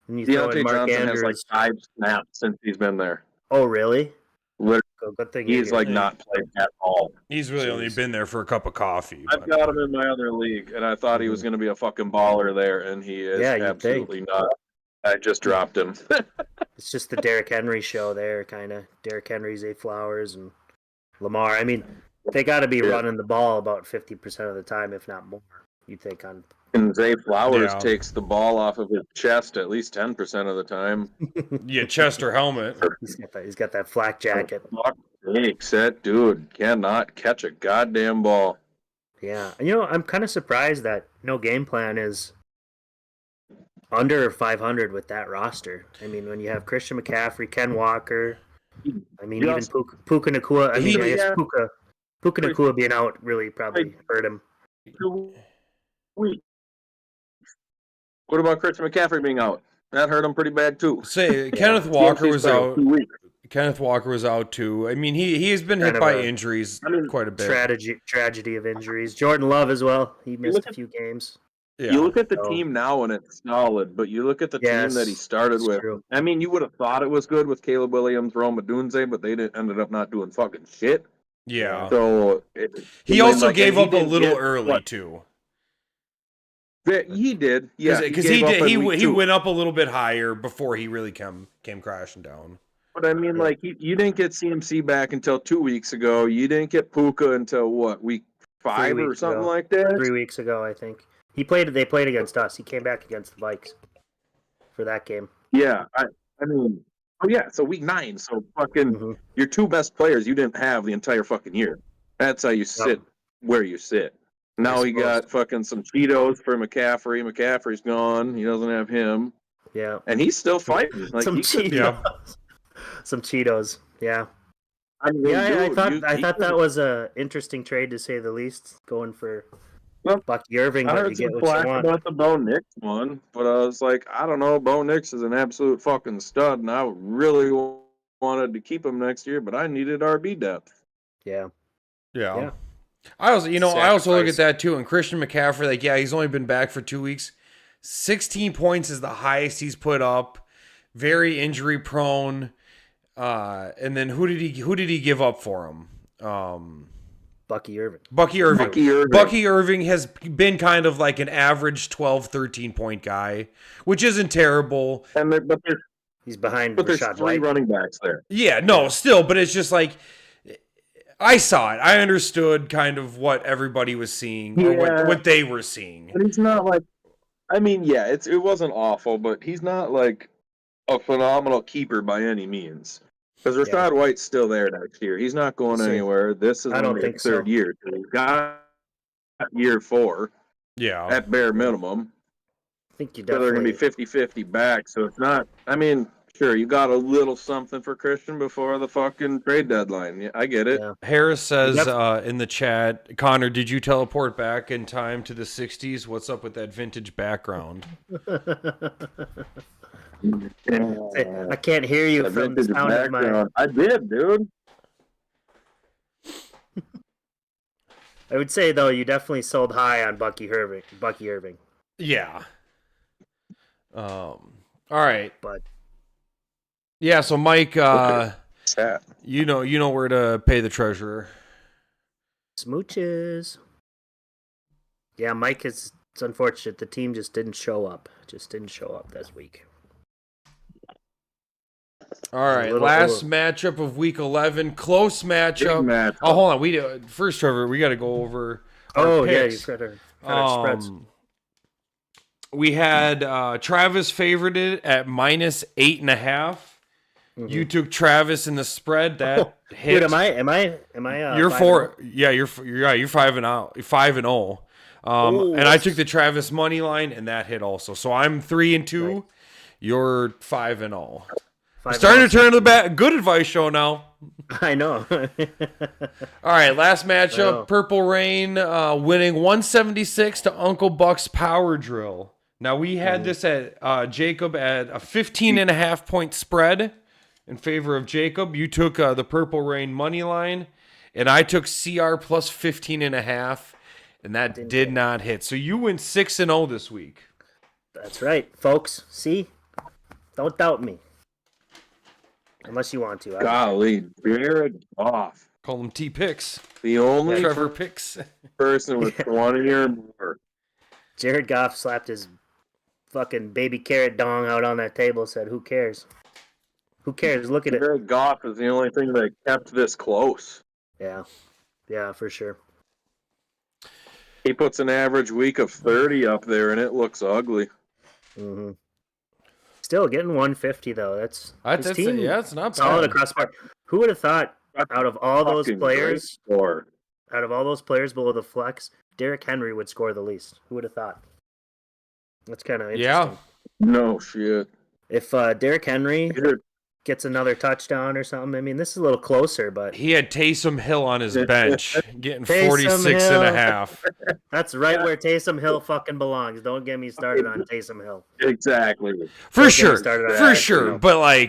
Deontay Johnson has like 5 snaps since he's been there. Oh, really? Good thing he's like not played at all. He's really only been there for a cup of coffee. I've got him in my other league, and I thought he was going to be a fucking baller there, and he is absolutely not. I just dropped him. It's just the Derrick Henry show there, kind of. Derrick Henry, Zay Flowers, and Lamar. I mean, they got to be running the ball about 50% of the time, if not more, you'd think. And Zay Flowers takes the ball off of his chest at least 10% of the time. Yeah, chest or helmet. He's got that flak jacket. That dude cannot catch a goddamn ball. Yeah. I'm kind of surprised that no game plan is under 500 with that roster. I mean, when you have Christian McCaffrey, Ken Walker, I mean, even Puka Nacua. I guess Puka Nacua being out really probably hurt him. What about Christian McCaffrey being out? That hurt him pretty bad too. Say Kenneth Walker was out. Kenneth Walker was out too. I mean, he has been hit by injuries quite a bit. Tragedy of injuries. Jordan Love as well. He missed a few games. Yeah. You look at the team now and it's solid, but you look at the team that he started with. True. I mean, you would have thought it was good with Caleb Williams, Rome Odunze, but they ended up not doing fucking shit. Yeah. So he also gave up a little early too. He did, yeah. Because he went up a little bit higher before he really came crashing down. But I mean, like you didn't get CMC back until 2 weeks ago. You didn't get Puka until week 5 or weeks something ago. like that. 3 weeks ago, I think. They played against us. He came back against the Vikes for that game. Yeah, I mean, oh yeah, so week 9. So fucking Mhm. your 2 best players you didn't have the entire fucking year. That's how you sit where you sit. Now he got fucking some Cheetos for McCaffrey. McCaffrey's gone. He doesn't have him. Yeah. And he's still fighting. Like Some he could, Cheetos. Some Cheetos. Yeah. I mean, Yeah, dude, I thought that was a interesting trade to say the least, going for Bucky Irving, I but heard you some get what you flack want. about the Bo Nix one, but I was like, I don't know. Bo Nix is an absolute fucking stud, and I really wanted to keep him next year, but I needed RB depth. Yeah. Yeah. I also look at that too. And Christian McCaffrey, like, yeah, he's only been back for 2 weeks. 16 points is the highest he's put up. Very injury prone. And then who did he give up for him? Bucky Irving. Bucky Irving has been kind of like an average 12, 13 point guy, which isn't terrible. He's behind. But there's Rashad 3 White. running backs there. Yeah, no, still, but it's just like I saw it. I understood kind of what everybody was seeing or what they were seeing. But he's not like, I mean, yeah, it wasn't awful, but he's not like a phenomenal keeper by any means. Because Rashad White's still there next year. He's not going anywhere. This is only his 3rd year. So he's got year 4. Yeah. At bare minimum. I think you So they're going to be 50-50 back. So it's not, I mean, sure, you got a little something for Christian before the fucking trade deadline. Yeah, I get it. Yeah. Harris says in the chat, Connor, did you teleport back in time to the 60s? What's up with that vintage background? I can't hear you from the sound of my... I did, dude. I would say, though, you definitely sold high on Bucky Irving. Yeah. All right. But yeah, so Mike, you know where to pay the treasurer. Smooches. Yeah, Mike it's unfortunate. The team just didn't show up. This week. All right, last matchup of week 11, close matchup. Oh, hold on. First, Trevor, we got to go over our picks. Yeah, you got our spreads. We had Travis favorited at minus 8.5. Mm-hmm. You took Travis in the spread. That hit. Dude, am I? You're 4. Yeah, you're 5-0. And I took the Travis money line, and that hit also. So I'm 3-2. Right. You're 5-0. Starting to turn to the good advice show now. I know. All right, last matchup. Purple Rain winning 176 to Uncle Buck's Power Drill. Now, we had this at Jacob at a 15.5 point spread in favor of Jacob. You took the Purple Rain money line, and I took CR plus 15.5, and that did not hit. So you went 6-0 this week. That's right, folks. See? Don't doubt me. Unless you want to. Golly, Jared Goff. Call him T-Picks. The only Trevor Picks person with 20 or more. Jared Goff slapped his fucking baby carrot dong out on that table, said, who cares? Who cares? Look at it. Jared Goff is the only thing that kept this close. Yeah. Yeah, for sure. He puts an average week of 30 up there, and it looks ugly. Mm-hmm. Still getting 150 though. That's it's not solid bad. across the board. Who would have thought out of all those players below the flex, Derrick Henry would score the least? Who would have thought? That's kind of interesting. Yeah. No shit. If Derrick Henry gets another touchdown or something, I mean, this is a little closer, but he had Taysom Hill on his bench getting 46.5. That's right where Taysom Hill fucking belongs. Don't get me started on Taysom Hill. Exactly. For sure. But like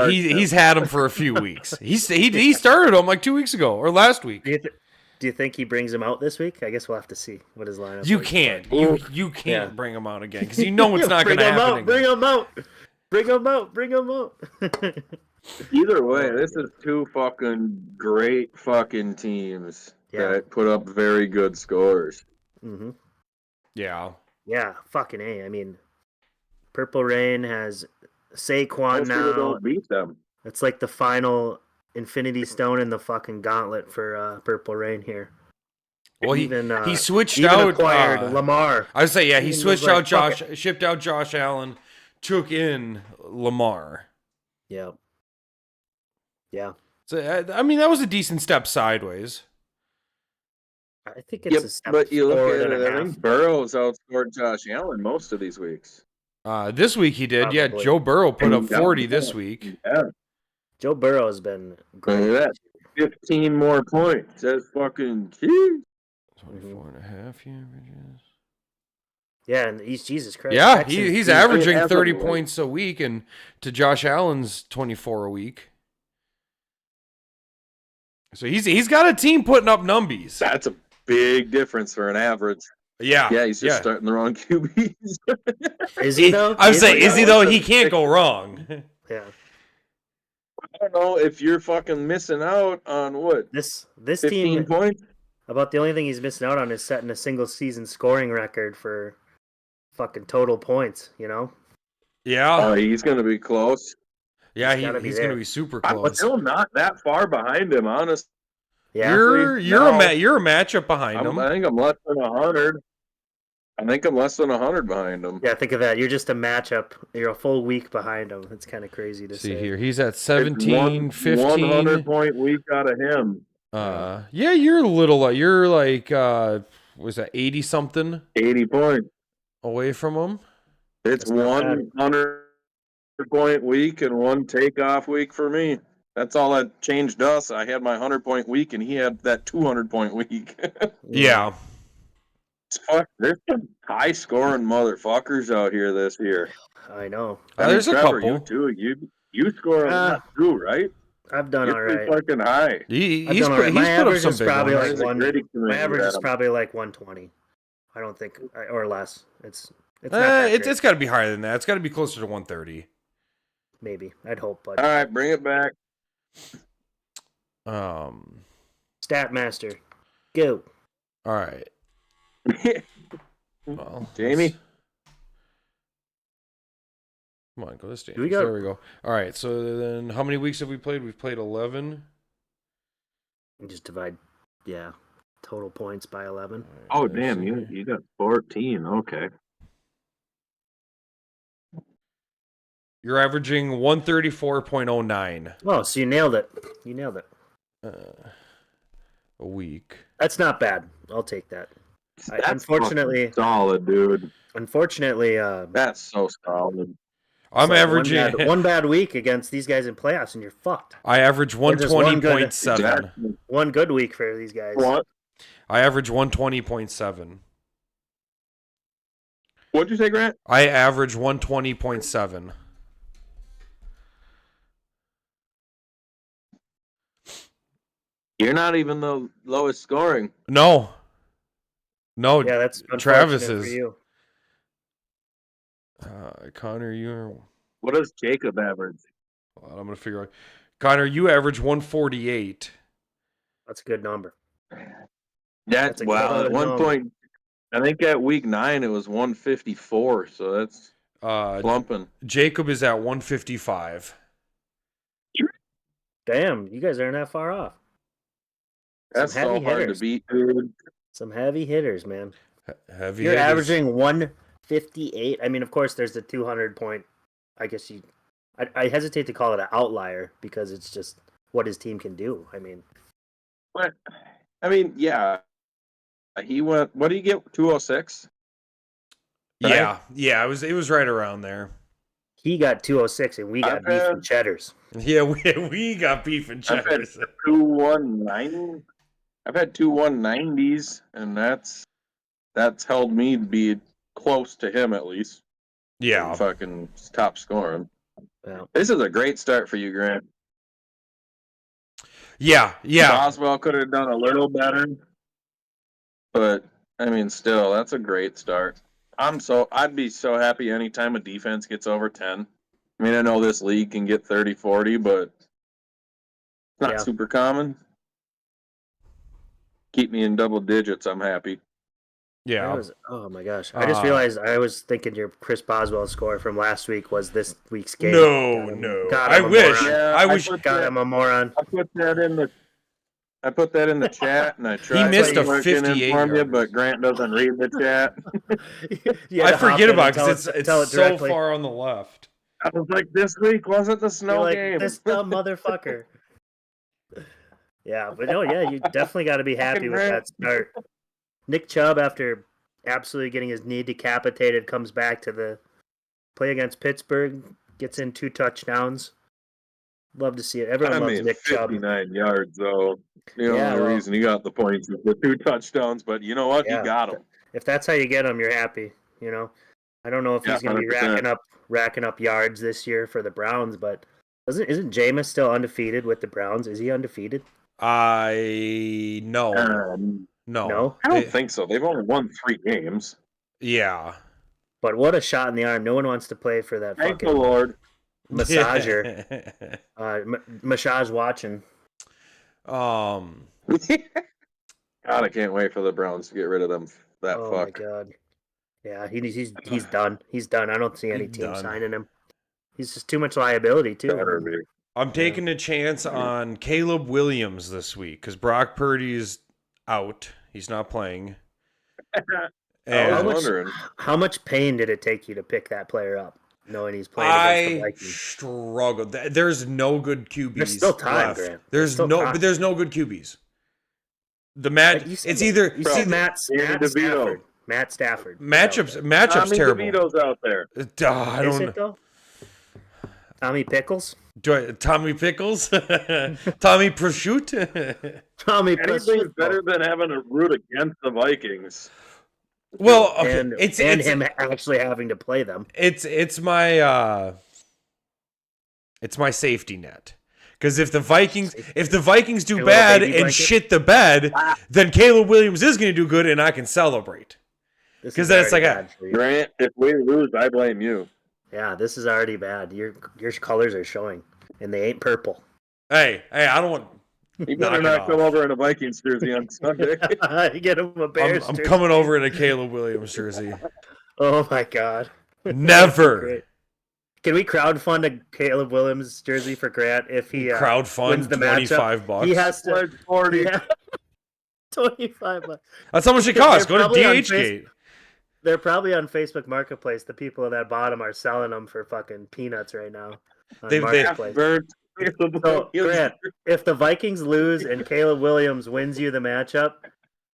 he's had him for a few weeks. He started him like 2 weeks ago or last week. Do you think he brings him out this week? I guess we'll have to see what his lineup. You can't. You can't bring him out again because you know it's not going to happen again. Bring him out. Either way, this is 2 fucking great fucking teams that put up very good scores. Mm-hmm. Yeah. Yeah, fucking A. I mean, Purple Rain has Saquon now. Don't beat them. It's like the final Infinity Stone in the fucking gauntlet for Purple Rain here. Well, even he switched even out. acquired Lamar. I would say, yeah, he Even switched was like, out "Fuck Josh, shipped out Josh Allen, took in Lamar. Yeah. Yeah. So I mean, that was a decent step sideways. I think it's Yep, a step but you look forward at and it, a I half. think Burrow's outscored Josh Allen most of these weeks. This week he did. Yeah, Probably. Joe Burrow put up Yeah. 40 this week. Yeah, Joe Burrow has been great. look at that. 15 more points. That's fucking key. 24 and a half he averages. Yeah, and he's Jesus Christ. Yeah, Texans he's beat- averaging Yeah, 30 everyone. points a week, and to Josh Allen's 24 a week. So he's got a team putting up numbies. That's a big difference for an average. Yeah. Yeah, he's just starting the wrong QBs. Is he though? I would say, he? is he though? He can't go wrong. Yeah. I don't know if you're fucking missing out on what? This 15 team points? about the only thing he's missing out on is setting a single season scoring record for fucking total points, you know? Yeah. Oh, he's going to be close. Yeah, He's gotta be he's going to there. be super But close. still not that far behind him, honestly. Yeah. You're No. you're a matchup behind him. I think I'm less than 100. I think I'm less than 100 behind him. Yeah, think of that. You're just a matchup. You're a full week behind him. It's kind of crazy to See say. here, he's at It's 17, 15. 100-point week out of him. Yeah, you're a little. You're like, was that 80 something 80 points. away from him? It's That's not bad. 100-point week and one takeoff week for me. That's all that changed us. I had my 100-point week and he had that 200-point week. Yeah. Fuck, there's some high-scoring motherfuckers out here this year. I know. There's a Trevor, couple. You too. You score a lot too, right? I've done You're all pretty right. fucking high. I've He's done all right. he's My put up average some is big probably ones. like There's a one. gritty My community average that is I'm- probably like 120. I don't think, or less. It's not that It's great. got to be higher than that. It's got to be closer to 130. Maybe. I'd hope, but All right, bring it back. Stat Master, go. All right. Well, Jamie? let's- Come on, go this James. we go. There we go. All right. So then, how many weeks have we played? We've played 11. And just divide, total points by 11. Oh, damn, you got 14. Okay. You're averaging 134.09 Oh, so you nailed it. You nailed it. a week. That's not bad. I'll take that. That's Unfortunately- fucking solid, dude. Unfortunately, That's so solid. I'm so averaging. one bad week against these guys in playoffs, and you're fucked. I average Or just one good- 120.7. Exactly. One good week for these guys. What? I average 120.7. What'd you say, Grant? I average 120.7. You're not even the lowest scoring. No. No, Yeah, that's Travis unfortunate for is. you. Connor, you're. What does Jacob average? I'm gonna figure out. Connor, you average 148. That's a good number. That's a wow. good At one number. point, I think at week 9 it was 154. So that's slumping. Jacob is at 155. Damn, you guys aren't that far off. That's so heavy hard hitters. to beat, dude. Some heavy hitters, man. Heavy. You're hitters. averaging 158. I mean, of course, there's the 200 point. I guess I hesitate to call it an outlier because it's just what his team can do. I mean, What? I mean, yeah. He went. What did he get? 206. Yeah, yeah. It was right around there. he got 206 and we got I've beef had- and cheddars. Yeah, we got beef and I've had cheddars. 219. I've had 2 190s, and that's held me to be close to him at least. Yeah. Fucking top scoring. Yeah. This is a great start for you, Grant. Yeah. Boswell could have done a little better, but I mean, still, that's a great start. I'd be so happy anytime a defense gets over 10. I mean, I know this league can get 30, 40, but it's not Yeah. super common. Keep me in double digits. I'm happy. Yeah. Oh my gosh! I just realized I was thinking your Chris Boswell score from last week was this week's game. No. God, I I'm a wish. moron. Yeah, I wish. God, I'm a moron. I put that in the I put that in the chat, and I tried missed to a look 58 and inform you, yarder. but Grant doesn't read the chat. You I had to hop forget in about and it because it's tell it so directly. far on the left. I was like, this week wasn't the You're snow like, game. this dumb motherfucker. Yeah, but no, yeah, you definitely got to be happy with that start. Nick Chubb, after absolutely getting his knee decapitated, comes back to the play against Pittsburgh, gets in 2 touchdowns. Love to see it. Everyone loves Nick Chubb. 59 yards, though. The only well, reason he got the points is the 2 touchdowns, but you know what? Yeah. He got them. If that's how you get him, you're happy. You know, I don't know if he's going to be 100%. racking up yards this year for the Browns, but isn't Jameis still undefeated with the Browns? Is he undefeated? No. No? I don't think so. They've only won 3 games. Yeah. But what a shot in the arm! No one wants to play for that Thank the fucking Lord. massager. Massage watching. God, I can't wait for the Browns to get rid of them. That Oh fuck. my god. Yeah, he's done. He's done. I don't see any He's team done. signing him. He's just too much liability too. Better be. I'm taking a chance on Caleb Williams this week because Brock Purdy's out. He's not playing. I was And wondering. How much pain did it take you to pick that player up, knowing he's playing against the I Vikings? struggled. There's no good QBs. There's still time, left. Grant. There's still no, time. but there's no good QBs. The But match. you said It's either you see, said Matt DeVito. Stafford. Matt Stafford. matchups Tommy terrible. DeVito's out there. I Is don't. it though? Tommy Pickles. Tommy Pickles, Tommy Prosciutto. Tommy Anything's Prosciutto. better than having to root against the Vikings. Well, okay, and it's him actually having to play them. it's my safety net. Because if the Vikings do Your little bad baby and blanket? shit the bed, then Caleb Williams is going to do good, and I can celebrate. This 'Cause is then it's already like bad for you. Grant, if we lose, I blame you. Yeah, this is already bad. Your colors are showing, and they ain't purple. Hey, I don't want. You Knock better it not off. come over in a Vikings jersey on Sunday. You get him a Bears. I'm jersey. coming over in a Caleb Williams jersey. Oh my god. Never. Great. Can we crowdfund a Caleb Williams jersey for Grant if he wins Crowdfund the matchup? $25. He has to. Pledge 40. Yeah. $25. That's how much it costs. They're Go to probably on DHgate. They're probably on Facebook Marketplace. The people at that bottom are selling them for fucking peanuts right now. On They- Marketplace. So, Grant, if the Vikings lose and Caleb Williams wins you the matchup,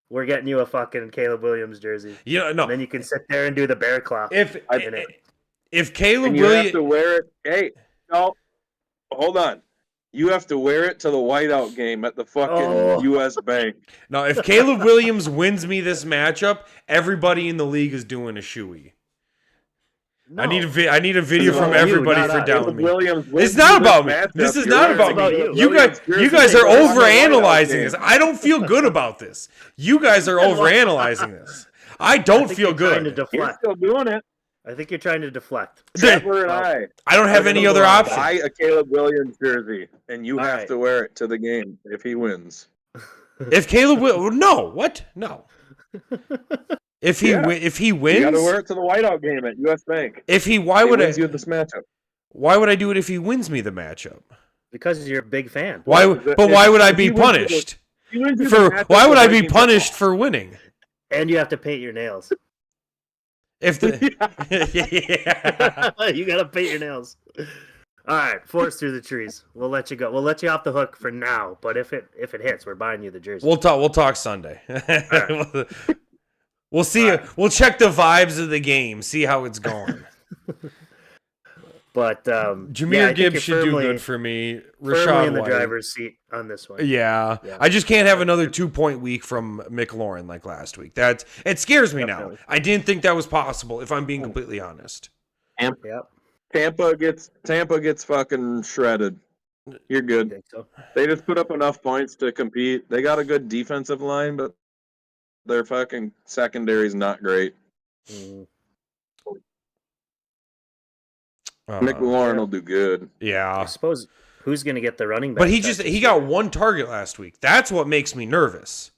we're getting you a fucking Caleb Williams jersey. You know, And then no. you can sit there and do the bear claw. If Caleb And you have Williams, to wear it. Hey, no, hold on. You have to wear it to the whiteout game at the fucking U.S. Bank. no, if Caleb Williams wins me this matchup, everybody in the league is doing a shoey. No. I need a video It's from about you, everybody not for us. doubting me. Williams It's not about me. This is not about me. You guys are overanalyzing this. I don't feel good about this. You guys are overanalyzing this. I don't feel Trying to good. You're deflect. still doing it. I think you're trying to deflect. Trevor and I. I don't have any other option. Buy a Caleb Williams jersey, and you All have right. to wear it to the game if he wins. If Caleb will, no, what? No. If he Yeah. if he You got to wins, wear it to the whiteout game at U.S. Bank. why would he I? wins you this matchup? Why would I do it if he wins me the matchup? Because you're a big fan. Why? But why would I if be he wins you the- punished He wins you the for? matchup, Why would the I be Vikings punished for winning? And you have to paint your nails. If the yeah. You gotta paint your nails. All right, force through the trees. We'll let you go. We'll let you off the hook for now. But if it hits, we're buying you the jersey. We'll talk Sunday. We'll see. We'll check the vibes of the game. See how it's going. But Jahmyr Gibbs should do good for me. Firmly Rashad in the White. driver's seat on this one. Yeah. Yeah. I just can't have another 2-point week from McLaurin like last week. It scares me now. Definitely. I didn't think that was possible. If I'm being completely honest. Yep. Tampa gets fucking shredded. You're I good. think so. They just put up enough points to compete. They got a good defensive line, but their fucking secondary's not great. Mm. McLaurin will do good. I Yeah. suppose who's going to get the running back? But he touches got here? one target last week. That's what makes me nervous.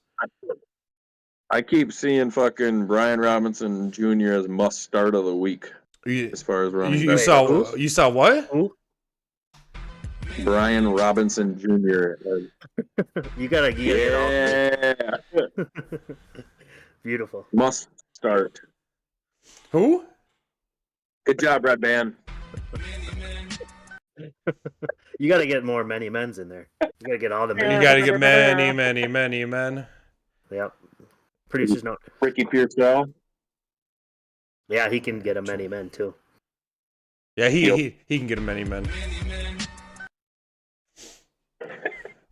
I keep seeing fucking Brian Robinson Jr. as must start of the week You, as far as running you back. saw who? you saw what? Who? Brian Robinson Jr. You gotta get it all. Yeah. Beautiful. Must start. Who? Good job, Red Band. You gotta get more many men's in there. You gotta get all the men. You got to get many, many, many men. Yep. Producers note. Ricky Pearsall. Yeah, he can get a many men too. Yeah, Yep. he can get him many men.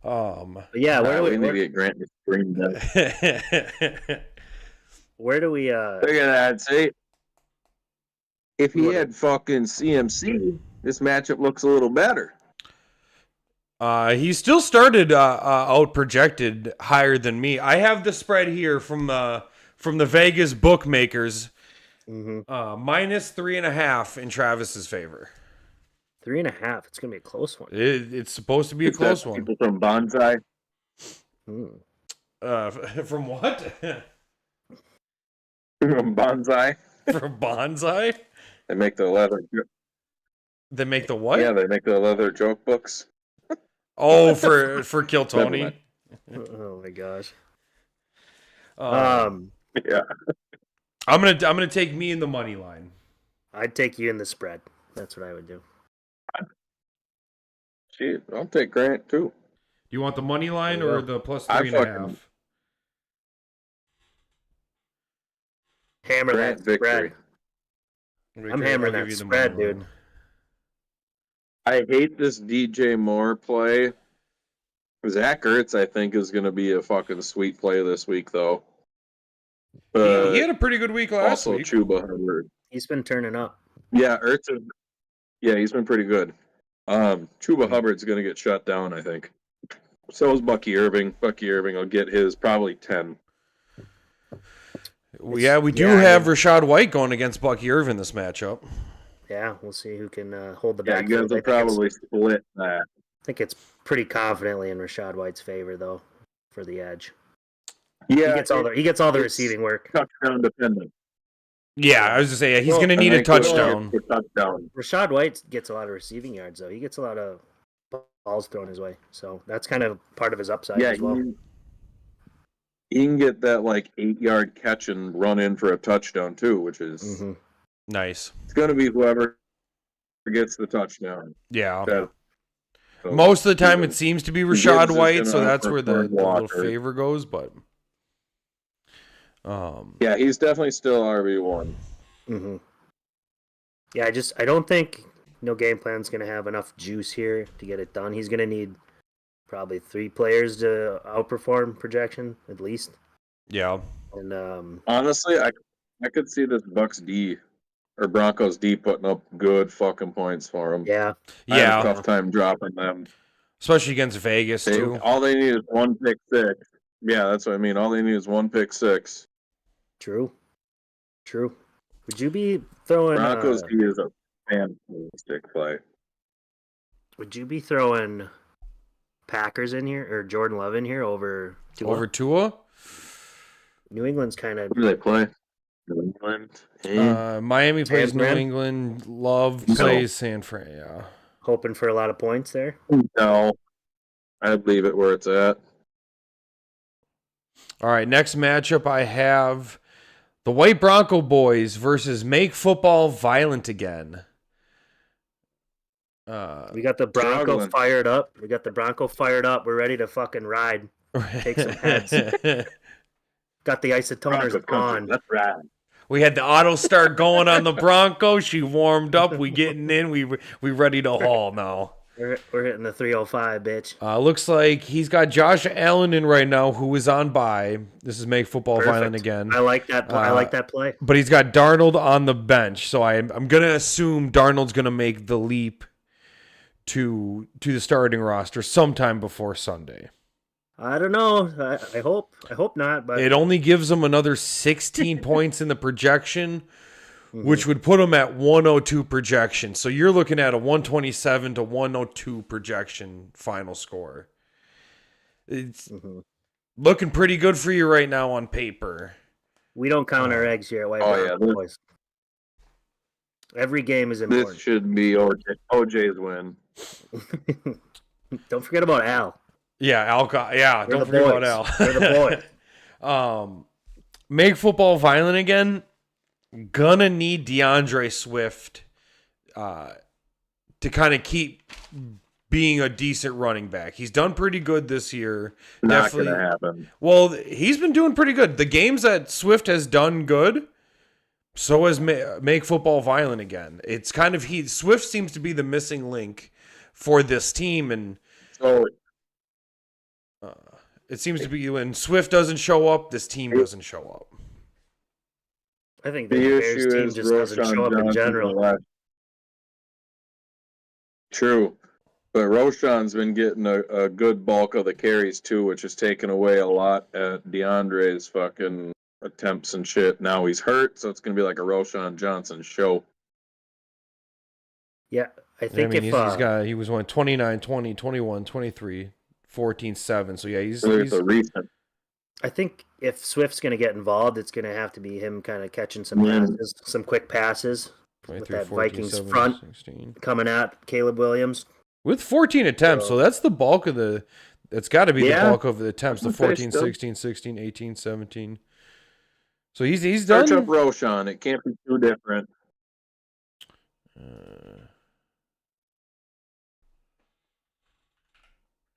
But yeah, where do we need to get Grant to screen that. where do we Look at that. See? If he had fucking CMC, this matchup looks a little better. He still started out projected higher than me. I have the spread here from the Vegas bookmakers. Minus 3.5 in Travis's favor. 3.5. It's gonna be a close one. It's supposed to be a close one. People from Bonsai. From what? From Bonsai. From Bonsai? They make the leather. They make the what? Yeah, they make the leather joke books. Oh, for Kill Tony. Oh my gosh. Yeah. I'm gonna take me in the money line. I'd take you in the spread. That's what I would do. Shit, I'll take Grant too. You want the money line or the plus I 3.5? Hammer Grant that victory. spread. I'm hammering that spread, dude. I hate this DJ Moore play. Zach Ertz, I think, is going to be a fucking sweet play this week, though. He had a pretty good week last also week. Chuba Hubbard. He's been turning up. Yeah, Ertz. Yeah, he's been pretty good. Chuba Hubbard's going to get shut down, I think. So is Bucky Irving. Bucky Irving will get his probably 10. We do have Rashad White going against Bucky Irving this matchup. Yeah, we'll see who can hold the Yeah, back. you guys will probably split that. I think it's pretty confidently in Rashad White's favor, though, for the edge. Yeah, he gets all the receiving work. Touchdown dependent. Yeah, I was going to say, he's going to need a touchdown. Rashad White gets a lot of receiving yards, though. He gets a lot of balls thrown his way. So that's kind of part of his upside as well. He can get that, 8-yard catch and run in for a touchdown, too, which is nice. It's going to be whoever gets the touchdown. Yeah. Most of the time, it seems to be Rashad White, so that's where the little favor goes, but... yeah, he's definitely still RB1. Yeah, I don't think game plan's going to have enough juice here to get it done. He's going to need probably 3 players to outperform projection, at least. Yeah. And honestly, I could see this Bucks D or Broncos D putting up good fucking points for him. Yeah. I have a tough time dropping them. Especially against Vegas, too. All they need is 1 pick 6. Yeah, that's what I mean. All they need is 1 pick 6. True. Would you be throwing... Broncos D is a fantastic play. Would you be throwing Packers in here, or Jordan Love in here over Tua? Over Tua? New England's kind of... Who do they play? New England. Miami plays New Fran? England. Love plays San Fran, yeah. Hoping for a lot of points there? No. I'd leave it where it's at. All right, next matchup I have the White Bronco Boys versus Make Football Violent Again. We got the Bronco fired up. We're ready to fucking ride. Take some heads. Got the isotoners on. Let's ride. We had the auto start going on the Bronco. She warmed up. We getting in. We ready to haul now. We're hitting the 305, bitch. Looks like he's got Josh Allen in right now, who is on bye. This is Make Football Violent again. I like that. I like that play. But he's got Darnold on the bench, so I'm gonna assume Darnold's gonna make the leap to the starting roster sometime before Sunday. I don't know. I hope not. But it only gives him another 16 points in the projection, which would put him at 102 projection. So you're looking at a 127 to 102 projection final score. It's looking pretty good for you right now on paper. We don't count our eggs here at White Bronco Boys. Every game is important. This should be OJ's win. Don't forget about Al. Yeah, yeah, We're don't the forget about boys. Al. We're the boys. Make football violent again. Gonna need DeAndre Swift to kind of keep being a decent running back. He's done pretty good this year. Not Definitely. gonna happen. Well, he's been doing pretty good. The games that Swift has done good, so has make football violent again. It's kind of Swift seems to be the missing link for this team, and So it seems to be when Swift doesn't show up, this team doesn't show up. I think the the Bears issue team is just doesn't show up in general. True. But Roshan's been getting a good bulk of the carries too, which has taken away a lot at DeAndre's fucking attempts and shit. Now he's hurt, so it's gonna be like a Roshan Johnson show. Yeah, I think if he was 29, 20, 21, 23, 14, 7. So yeah, he's a recent. I think if Swift's going to get involved, it's going to have to be him kind of catching some passes, some quick passes with that 14, Vikings 7, front 16. coming at Caleb Williams. With 14 attempts, so that's the bulk of the – it's got to be the bulk of the attempts, the 14, 16, 16, 18, 17. So he's done – Search up Roshan. It can't be too different. I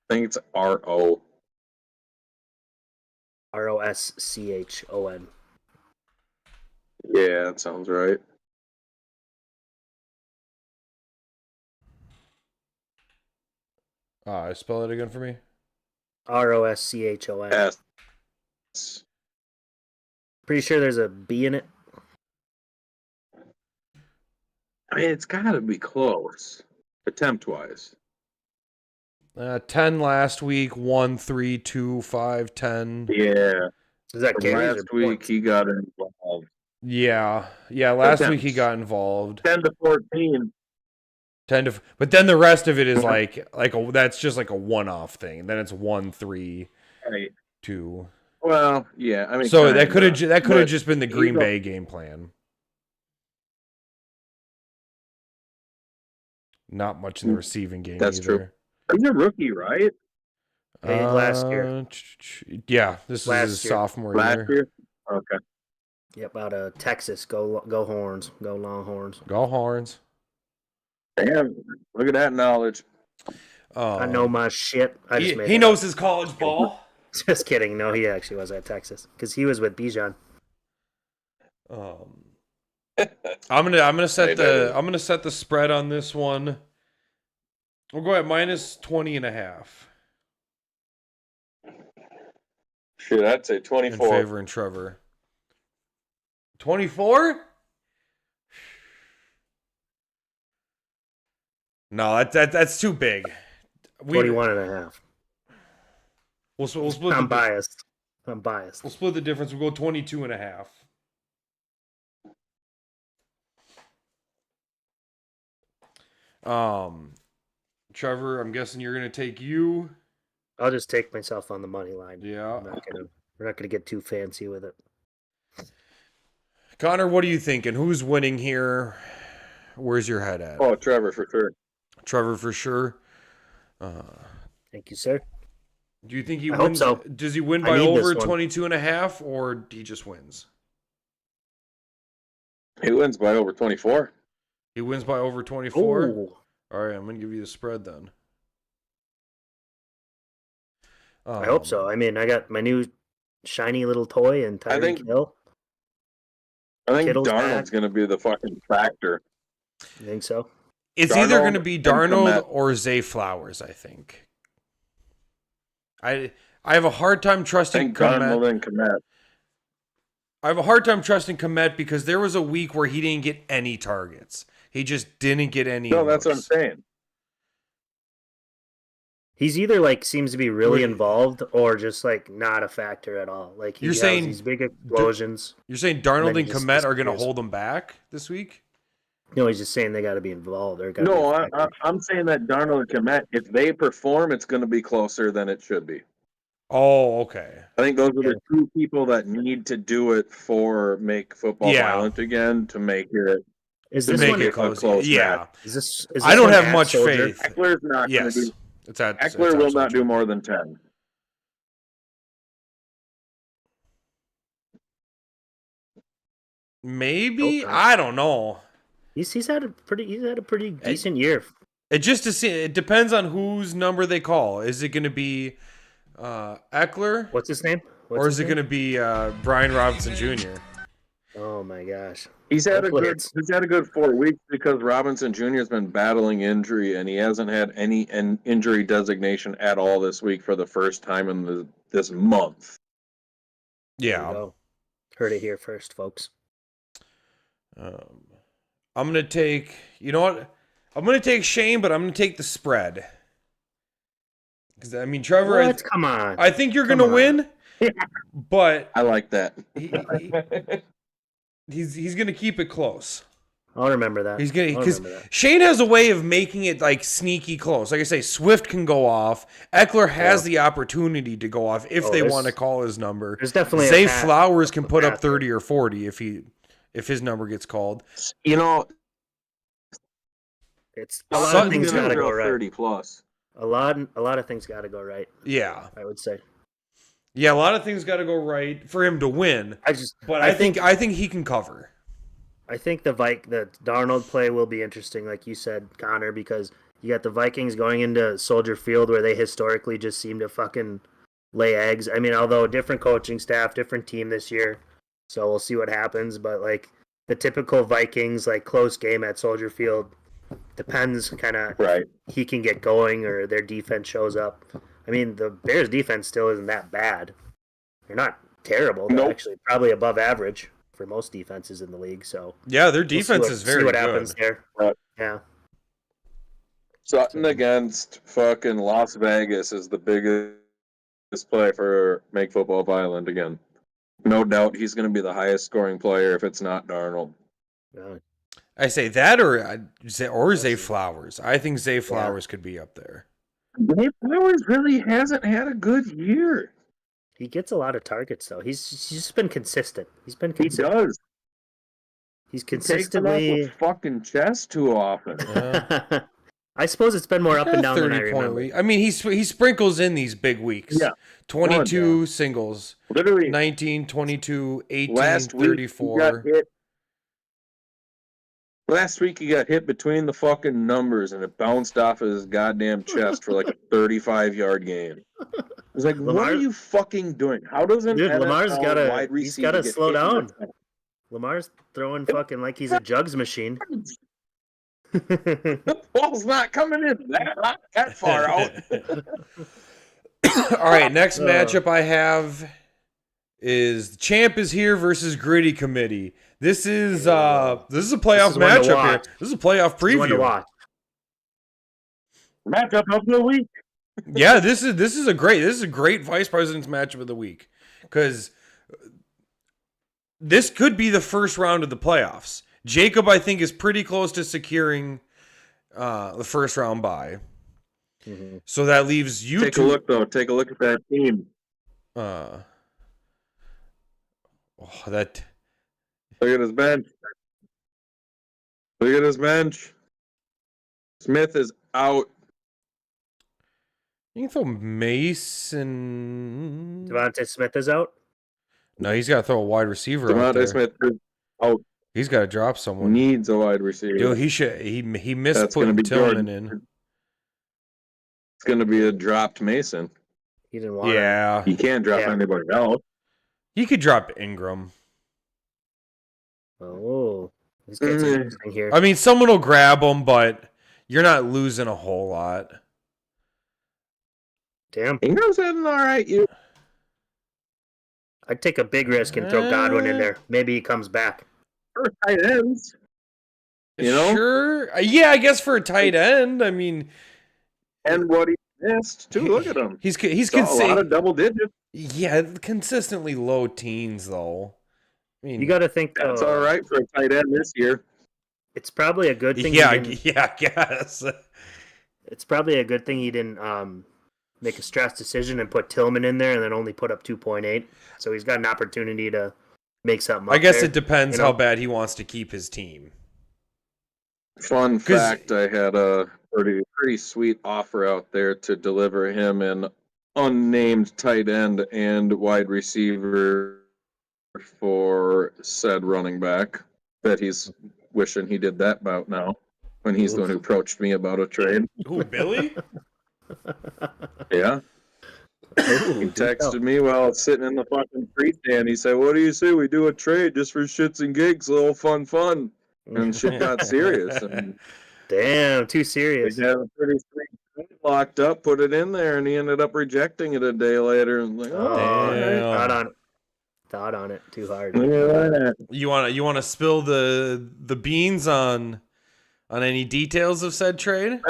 think it's R-O. Roschon. Yeah, that sounds right. Spell it again for me. Roschon. S. Pretty sure there's a B in it. I mean, it's got to be close, attempt-wise. 10 last week, 1, 3, 2, 5, 10. Yeah. Is that carries last or week points? he got involved. Yeah. Last week he got involved. 10 to 14. But then the rest of it is that's just like a one-off thing. And then it's 1, 3, 2. Well, yeah. I mean, so that could have just been the Green Bay game plan. Not much in the receiving game. That's either. true. He's a rookie, right? Last year. Yeah, this is his sophomore year. Okay. Yep, out of Texas. Go Horns. Go Longhorns. Go Horns. Damn, look at that knowledge. I know my shit. He knows his college ball. Just kidding. No, he actually was at Texas because he was with Bijan. I'm gonna set the spread on this one. We'll go at minus 20.5. Shit, I'd say 24. In favor in Trevor. 24? No, that's too big. 21.5. We'll split. I'm biased. We'll split the difference. We'll go 22.5. Trevor, I'm guessing you're gonna take you. I'll just take myself on the money line. Yeah. We're not gonna get too fancy with it. Connor, what are you thinking? Who's winning here? Where's your head at? Oh, Trevor for sure. Trevor for sure. Thank you, sir. Do you think he Hope wins? so. Does he win by over 22.5, or he just wins? He wins by over 24. He wins by over 24? Ooh. All right, I'm going to give you the spread then. I hope so. I mean, I got my new shiny little toy and Tyreek Hill. I think Kittle's Darnold's going to be the fucking factor. You think so? It's either going to be Darnold or Zay Flowers, I think. I have a hard time trusting Komet. I have a hard time trusting Komet because there was a week where he didn't get any targets. He just didn't get any. No, that's what I'm saying. He's either seems to be really involved or just not a factor at all. He has these big explosions. You're saying Darnold and Komet are going to hold him back this week? No, he's just saying they got to be involved. I'm saying that Darnold and Komet, if they perform, it's going to be closer than it should be. Oh, okay. I think those are the two people that need to do it for make football violent again to make it. Is this one close? Yeah. Is this I don't have much Soldier? faith. Eckler's not going to do. It's at Eckler will not Soldier. do more than 10. Maybe Okay. I don't know. He's had a pretty decent year. It depends on whose number they call. Is it going to be Eckler, What's his name? or is it going to be Brian Robinson Jr.? Oh my gosh. He's had Hopefully a good 4 weeks because Robinson Jr. has been battling injury, and he hasn't had any injury designation at all this week for the first time in this month. There you Yeah. go. Heard it here first, folks. I'm going to take, you know what? I'm going to take Shane, but I'm going to take the spread. Because, I mean, Trevor, Come on. I think you're going to win, but I like that. he's going to keep it close. I'll remember that. Because Shane has a way of making it like sneaky close. Like I say, Swift can go off. Eckler has the opportunity to go off if they want to call his number. There's definitely Zay Flowers can put up path. 30 or 40 if his number gets called. You know, it's a lot of things got to go right. 30 plus. A lot of things got to go right. Yeah, I would say. yeah, a lot of things got to go right for him to win. I think he can cover. I think the Darnold play will be interesting, like you said, Connor, because you got the Vikings going into Soldier Field where they historically just seem to fucking lay eggs. I mean, although different coaching staff, different team this year, so we'll see what happens. But like the typical Vikings, like close game at Soldier Field, depends kind of right. He can get going or their defense shows up. I mean, the Bears' defense still isn't that bad. They're not terrible. They're actually probably above average for most defenses in the league. So yeah, their defense is very good. See what happens there. Right. Yeah. Sutton against fucking Las Vegas is the biggest play for Make Football Violent again. No doubt he's going to be the highest scoring player if it's not Darnold. Yeah. I say that or Zay Flowers. I think Zay Flowers could be up there. Zay Flowers really hasn't had a good year. He gets a lot of targets though. He's just been consistent. He's been consistent. He does. He's consistently he takes him off with fucking chest too often. I suppose it's been more up and down than I remember. I mean, he sprinkles in these big weeks. Yeah. 22 singles. Literally 19, 22, 18, last 34. Last week he got hit between the fucking numbers and it bounced off his goddamn chest for like a 35-yard gain. I was like, what are you fucking doing? How doesn't Lamar's wide receiver he's gotta slow down. Like Lamar's throwing fucking like he's a jugs machine. The ball's not coming in that far out. All right, next matchup I have is the champ is here versus Gritty Committee. This is a playoff matchup here. This is a playoff preview. Matchup of the week. Yeah, this is a great vice president's matchup of the week because this could be the first round of the playoffs. Jacob, I think, is pretty close to securing the first round bye. Mm-hmm. So that leaves you Take a look at that team. Look at his bench. Look at his bench. Smith is out. You can throw Mason. Devontae Smith is out? No, he's got to throw a wide receiver out there. Devontae Smith is out. He's got to drop someone. Needs a wide receiver. Dude, he missed putting Tillman in. It's going to be a dropped Mason. He didn't want him. He can't drop anybody else. He could drop Ingram. Oh, this gets interesting here. I mean, someone will grab him, but you're not losing a whole lot. Damn. Ingram's had an all right year. I'd take a big risk and throw Godwin in there. Maybe he comes back. For tight ends. You know? Sure. Yeah, I guess for a tight end. I mean. And what he missed, too. Look at him. He's a lot of double digits. Yeah, consistently low teens, though. I mean, you got to think that's all right for a tight end this year. It's probably a good thing. Yeah, I guess. It's probably a good thing he didn't make a stress decision and put Tillman in there and then only put up 2.8. So he's got an opportunity to make something up. I guess it depends how bad he wants to keep his team. Fun fact, I had a pretty sweet offer out there to deliver him an unnamed tight end and wide receiver for said running back that he's wishing he did that about now when he's the one who approached me about a trade. Who, Billy? Yeah. He texted me while I was sitting in the fucking free stand. He said, "What do you say we do a trade just for shits and gigs, a little fun?" And shit got serious. And Damn, too we serious. had a pretty sweet trade locked up, put it in there, and he ended up rejecting it a day later. And like, oh, all right. Damn. Thought on it too hard. Look at that. You wanna spill the beans on any details of said trade?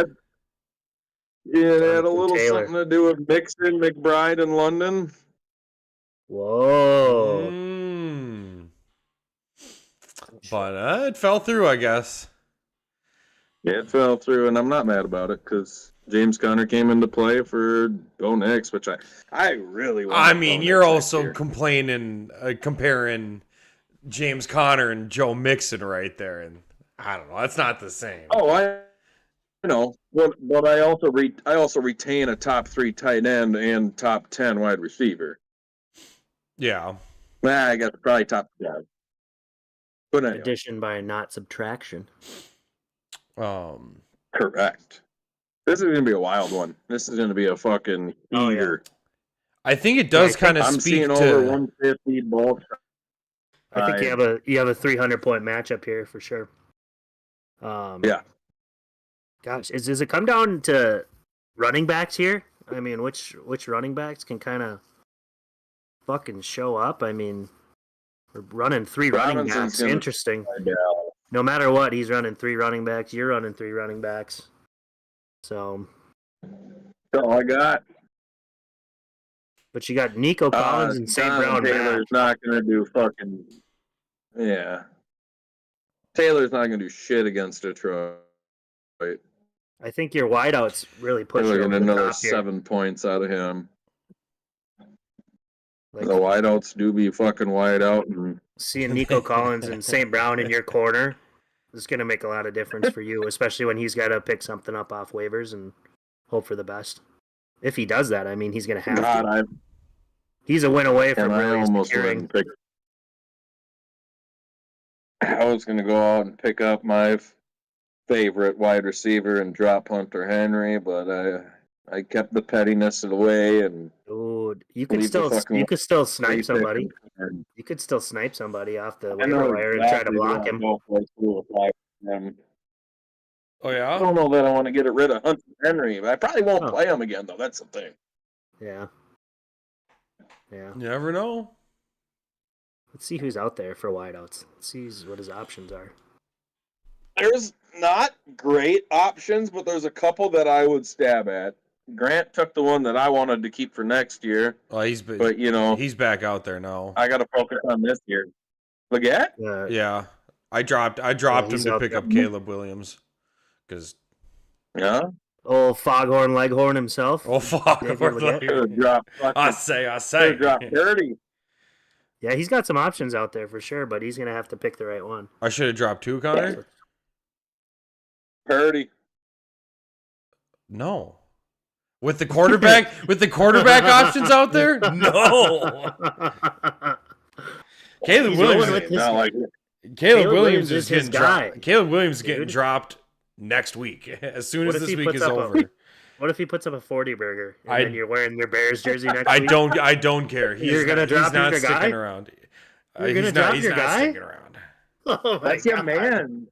Yeah, it had a little Taylor. something to do with Mixon, McBride, and London. Whoa. But it fell through, I guess. Yeah, it fell through, and I'm not mad about it because James Conner came into play for Bo Nix, which I really want. I mean, you're also comparing James Conner and Joe Mixon right there, and I don't know, that's not the same. Oh, I know, but I also retain a top 3 tight end and top 10 wide receiver. Yeah. I guess probably top 5. But anyway. Addition by not subtraction. Correct. This is gonna be a wild one. This is gonna be a fucking heater. I think it does kind of I'm speak seeing to over 150 both. I think you have a 300-point matchup here for sure. Yeah. Gosh, does it come down to running backs here? I mean, which running backs can kind of fucking show up? I mean, we're running 3 running backs. Interesting. No matter what, he's running 3 running backs. You're running 3 running backs. So. That's all I got. But you got Nico Collins and St. Brown. Taylor's not going to do fucking. Yeah. Taylor's not going to do shit against Detroit. I think your wideouts really push We're you getting over the another top here. 7 points out of him. Like, the wideouts do be fucking wide out. And seeing Nico Collins and St. Brown in your corner is going to make a lot of difference for you, especially when he's got to pick something up off waivers and hope for the best. If he does that, I mean, he's going to have to. He's a win away from really securing. I was going to go out and pick up my favorite wide receiver and drop Hunter Henry, but I kept the pettiness away and. Dude, you could still snipe somebody. You could still snipe somebody off the waiver wire and try to block him. Oh yeah. I don't know that I want to get rid of Hunter Henry, but I probably won't play him again though. That's the thing. Yeah. Yeah. You never know. Let's see who's out there for wideouts. Let's see what his options are. There's not great options, but there's a couple that I would stab at. Grant took the one that I wanted to keep for next year. Well, he's back out there now. I got to focus on this year. Leggett? Yeah, I dropped him to pick up Caleb Williams because. Yeah. Oh, Foghorn Leghorn himself. Oh, Foghorn Leghorn. I say. Drop 30. Yeah, he's got some options out there for sure, but he's gonna have to pick the right one. I should have dropped 2, Connor. Purdy. No. With the quarterback options out there? No. Caleb Williams is getting dropped. Caleb Williams is getting dropped next week. As soon as this week is over. What if he puts up a 40 burger and then you're wearing your Bears jersey next week? I don't care. He's not sticking around. You're gonna drop your guy? Sticking around. Oh my That's your man.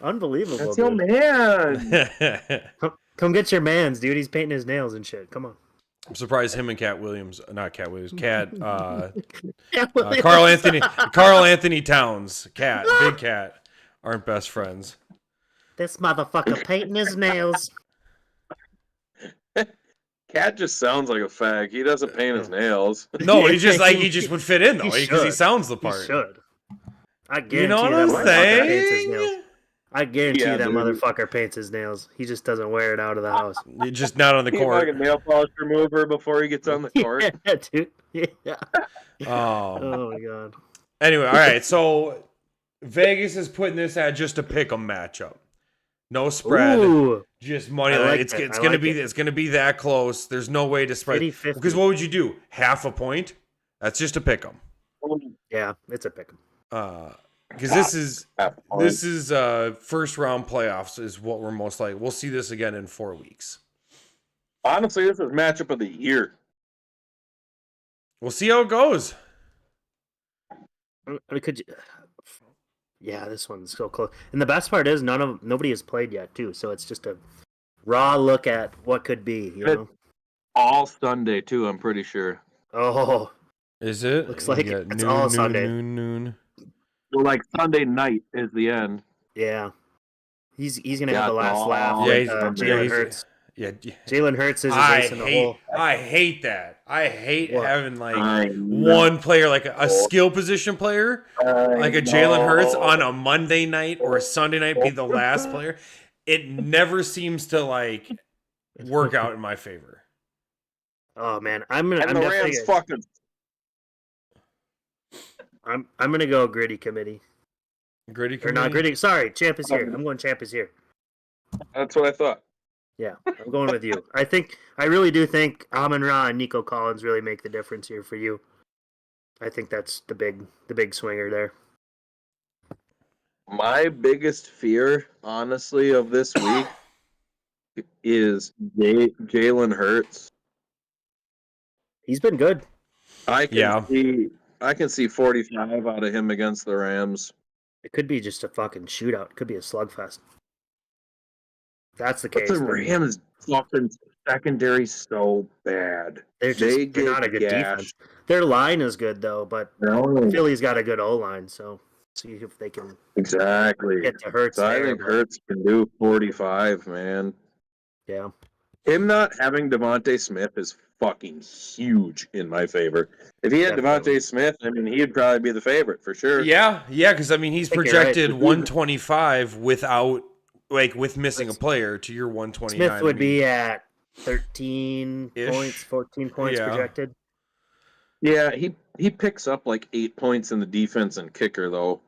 Unbelievable. That's your man. Come get your mans, dude. He's painting his nails and shit. Come on. I'm surprised him and Carl Anthony Towns, Big Cat, aren't best friends. This motherfucker painting his nails. Cat just sounds like a fag. He doesn't paint his nails. No, he just would fit in though, because he sounds the part. He should. I guarantee you know what I'm saying? I guarantee that motherfucker paints his nails. He just doesn't wear it out of the house. Just not on the court. Like a nail polish remover before he gets on the court. Yeah, dude. Yeah. Oh my god. Anyway, all right. So Vegas is putting this at just a pick 'em matchup. No spread. Ooh, Just money I line. like It's that. it's I gonna like be it. it's gonna be that close. There's no way to spread. 50-50. Because what would you do? Half a point? That's just a pick 'em. Yeah, it's a pick 'em. Because this is first round playoffs is what we're most like. We'll see this again in 4 weeks. Honestly, this is matchup of the year. We'll see how it goes. I mean, could you? Yeah, this one's so close. And the best part is nobody has played yet too, so it's just a raw look at what could be. You know. All Sunday too, I'm pretty sure. Oh, Is it? Looks You like got it's all Sunday. Noon. So like Sunday night is the end. yeah. He's gonna Yeah, have the last it's laugh. all With, Sunday. Jalen Hurts. Yeah. Jalen Hurts is I erasing the whole. hate that. I hate What? having like I one player, like a skill position player, like a Jalen Hurts on a Monday night or a Sunday night be the last player. It never seems to like work out in my favor. Oh man, I'm And the definitely Rams fucking. I'm gonna go gritty committee. Gritty Or not committee? gritty. Sorry, champ is here. I'm going champ is here. That's what I thought. Yeah, I'm going with you. I really do think Amon Ra and Nico Collins really make the difference here for you. I think that's the big swinger there. My biggest fear, honestly, of this week is Jalen Hurts. He's been good. I can see 45 out of him against the Rams. It could be just a fucking shootout. It could be a slugfest. If that's the But case. the Rams fucking secondary so bad. They're not a good defense. Their line is good though, but Philly's got a good O line, so see if they can exactly get to Hurts. So I there, think but- Hurts can do 45, man. Yeah. Him not having Devontae Smith is fucking huge in my favor. If he had Definitely. Devontae Smith, I mean, he'd probably be the favorite for sure. Yeah, because I mean he's I think you're right. projected 125 without with missing a player to your 129. Smith would be at 13 Ish. points, 14 points Yeah. projected. Yeah, he picks up like 8 points in the defense and kicker though,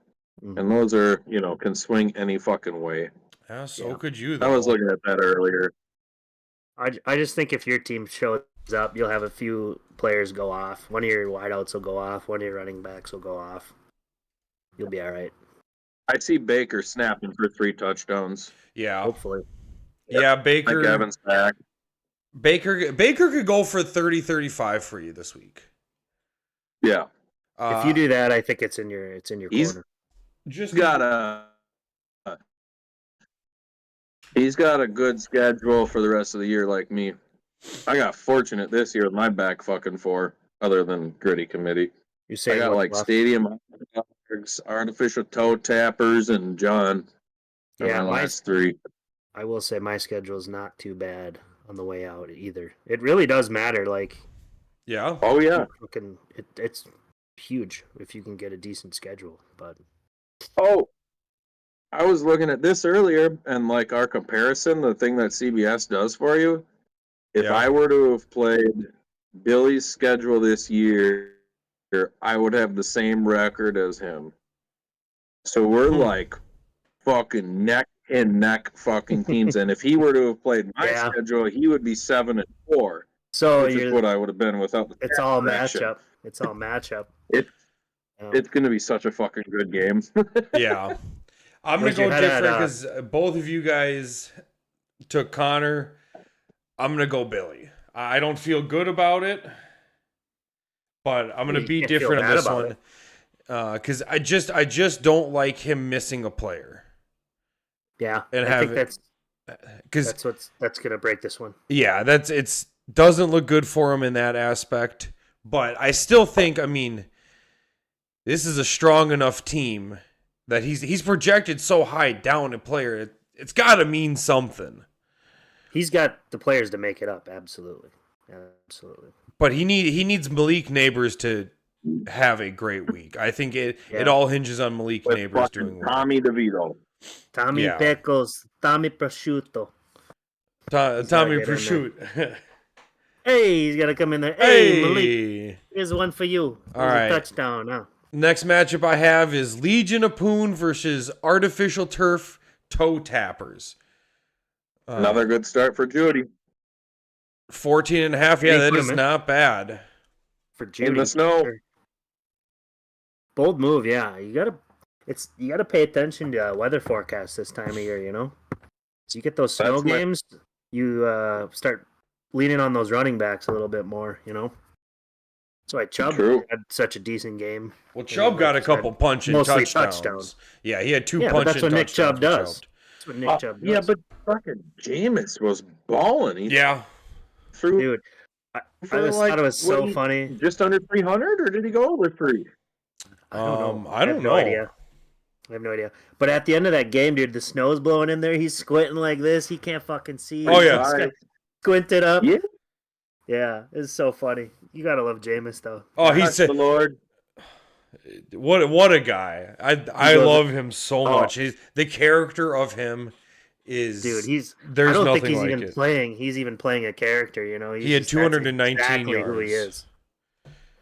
Mhm. and those are can swing any fucking way. Yeah, so Yeah. could you. I Though. was looking at that earlier. I just think if your team shows up, you'll have a few players go off. One of your wideouts will go off. One of your running backs will go off. You'll be all right, I see Baker snapping for 3 touchdowns. Yeah, hopefully. yeah. Mike Baker Evans back. could go for 30-35 for you this week. Yeah, If you do that, I think it's in your He's- corner. just he's got a good schedule for the rest of the year, like me. I got fortunate this year with my back fucking 4, other than gritty committee. You I say got like stadium artificial toe tappers and John. are Yeah, my last 3. I will say my schedule is not too bad on the way out either. It really does matter. Like, yeah. Oh yeah. it's huge if you can get a decent schedule. But Oh, I was looking at this earlier, and like our comparison, the thing that CBS does for you. If Yeah. I were to have played Billy's schedule this year, I would have the same record as him. So we're like fucking neck and neck fucking teams. And if he were to have played my Yeah. schedule, he would be 7-4, so which is what I would have been without the it's all correction. matchup. It's all matchup. It- Um, It's going to be such a fucking good game. Yeah. I'm going Where's to your go head at, different because both of you guys took Connor. I'm going to go Billy. I don't feel good about it, but I'm going to You be can't feel different on bad this about one. Because I just don't like him missing a player. yeah, and I think have- Because that's gonna break this one. yeah, it's doesn't look good for him in that aspect. But I still think, I mean, this is a strong enough team that he's projected so high down a player. It's got to mean something. He's got the players to make it up. Absolutely. But he needs Malik Neighbors to have a great week. I think it Yeah. all hinges on Malik With Neighbors fucking doing well. Tommy DeVito. Tommy Yeah. Pickles, Tommy Prosciutto. Tommy gotta get in Prosciutto. Hey, he's gotta come in there. Hey, Malik, Hey. here's one for you. All Here's right. a touchdown. Huh? Next matchup I have is Legion of Poon versus Artificial Turf Toe Tappers. Another good start for Judy. 14.5. Yeah, Big that for is him, not bad. for In Judy. the snow. Sure. Bold move, yeah. You gotta pay attention to weather forecasts this time of year. So you get those snow That's my- games, you start leaning on those running backs a little bit more. That's why Chubb True. had such a decent game. Well, I Chubb mean, got like a you couple said, punch-in mostly touchdowns. touchdown. Yeah, he had 2 Yeah, but that's punch-in what Nick touchdowns Chubb for does. Chubb. That's what Nick Chubb does. Yeah, but fucking Jameis was balling. He Yeah. threw Dude, I for just thought it was so funny. Just under 300, or did he go over 3? I don't know. I don't have know. no idea. I have no idea. But at the end of that game, dude, the snow's blowing in there. He's squinting like this. He can't fucking see. Oh, He's yeah. just got squinted up. Yeah. Yeah, it's so funny. You gotta love Jameis though. Oh, Praise the Lord. what a guy. I goes- love him so Oh. much. The character of him is Dude, there's I don't nothing think he's like even it. playing. He's even playing a character. He's He had that's 219 exactly who he yards. is.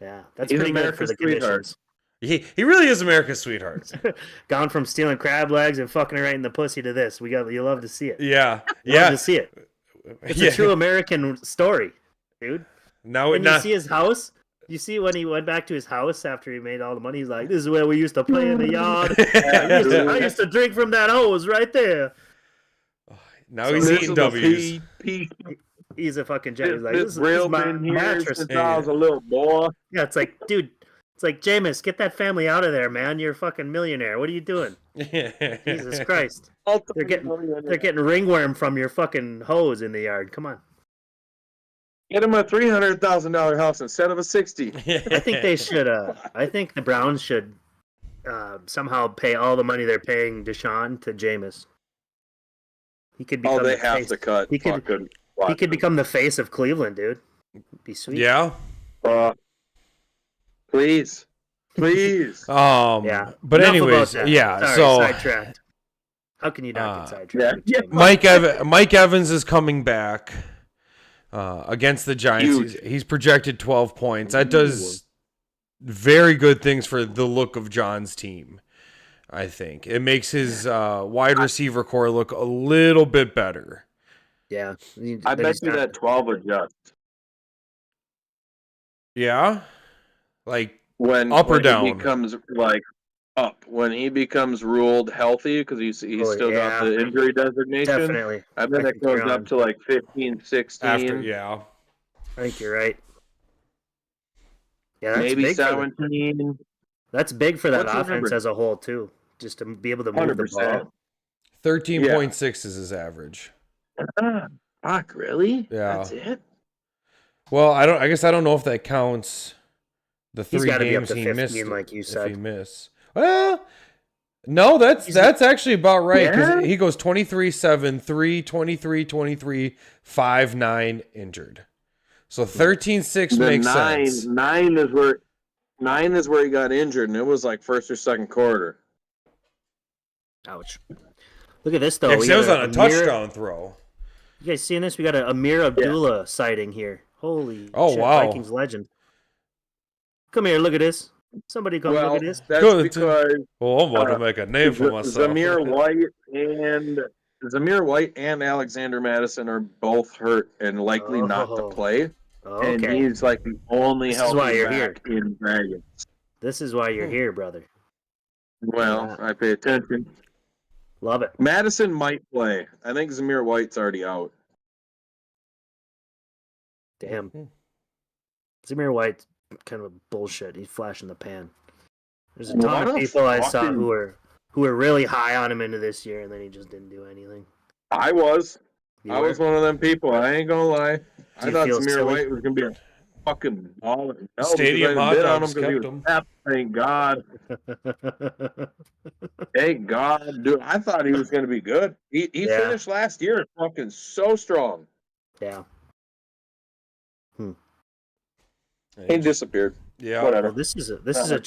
Yeah, that's He's pretty good for America's the sweetheart. conditions. He really is America's sweetheart. Gone from stealing crab legs and fucking her right in the pussy to this. You love to see it. Yeah. You Yeah. love to see it. It's Yeah. a true American story, dude. Now When you see his house, you see when he went back to his house after he made all the money, he's like, "This is where we used to play in the yard. I used to drink from that hose right there." Now he's This eating is W's. He's a fucking jet. He's like, This "This is real my been here mattress." since I was a little boy. Yeah, it's like, dude, it's like, Jameis, get that family out of there, man. You're a fucking millionaire. What are you doing? Jesus Christ. They're getting ringworm from your fucking hose in the yard. Come on. Get him a $300,000 house instead of a 60. I think they should. I think the Browns should somehow pay all the money they're paying Deshaun to Jameis. He could become. Oh, they the have face. to cut. He could. fucking He could become the face of Cleveland, dude. Be sweet. Yeah. Please. Yeah. But Enough anyways, about that. yeah. Sorry, so sidetracked. How can you not get sidetracked? Yeah. Mike Evans is coming back against the Giants. He's projected 12 points. That does very good things for the look of John's team. I think it makes his wide receiver core look a little bit better. Yeah. I bet you that 12 adjust. Yeah, like When up or when down? he becomes like up. When he becomes ruled healthy, because he's still got the injury designation. Definitely. I bet it goes up to like 15, 16. After, yeah. I think you're right. Yeah, that's maybe big 17. That's big for that What's the offense number? as a whole too. Just to be able to move the 100%. ball. 13.6 is his average. Fuck, really? Yeah. That's it? Well, I guess I don't know if that counts the He's 3 gotta be up games to he 15, missed. like you If he said. missed. Well, no, that's actually about right because he goes 23-7, 3, 23, 23, 5, 9 injured. So 13-6 makes sense. 9 is where he got injured, and it was like first or second quarter. Ouch. Look at this though. Yeah, 'cause We it was got on a touchdown throw. You guys seeing this? We got a Amir Abdullah sighting here. Holy Oh, shit, wow. Vikings legend. Come here, look at this. Somebody come look at this. That's Good. because Well, I'm about to make a name for myself. Zamir White and Alexander Madison are both hurt and likely not to play. And Okay. he's like the only This is why healthy you're back in Dragons. This is why you're here, brother. Well, I pay attention. Love it. Madison might play. I think Zamir White's already out. Damn. Zamir White, kind of bullshit. He's flashing the pan. There's a ton of people I saw who were really high on him into this year, and then he just didn't do anything. I was. You I were? was one of them people. I ain't gonna lie. I you thought feel Zamir silly? White was gonna be a fucking baller. No, Stadium because I hot bid on dogs him 'cause he kept was him. fat. Thank God. Thank God, dude. I thought he was gonna be good. He Yeah. finished last year fucking so strong. Yeah. He disappeared. Yeah. Whatever. Well, this is a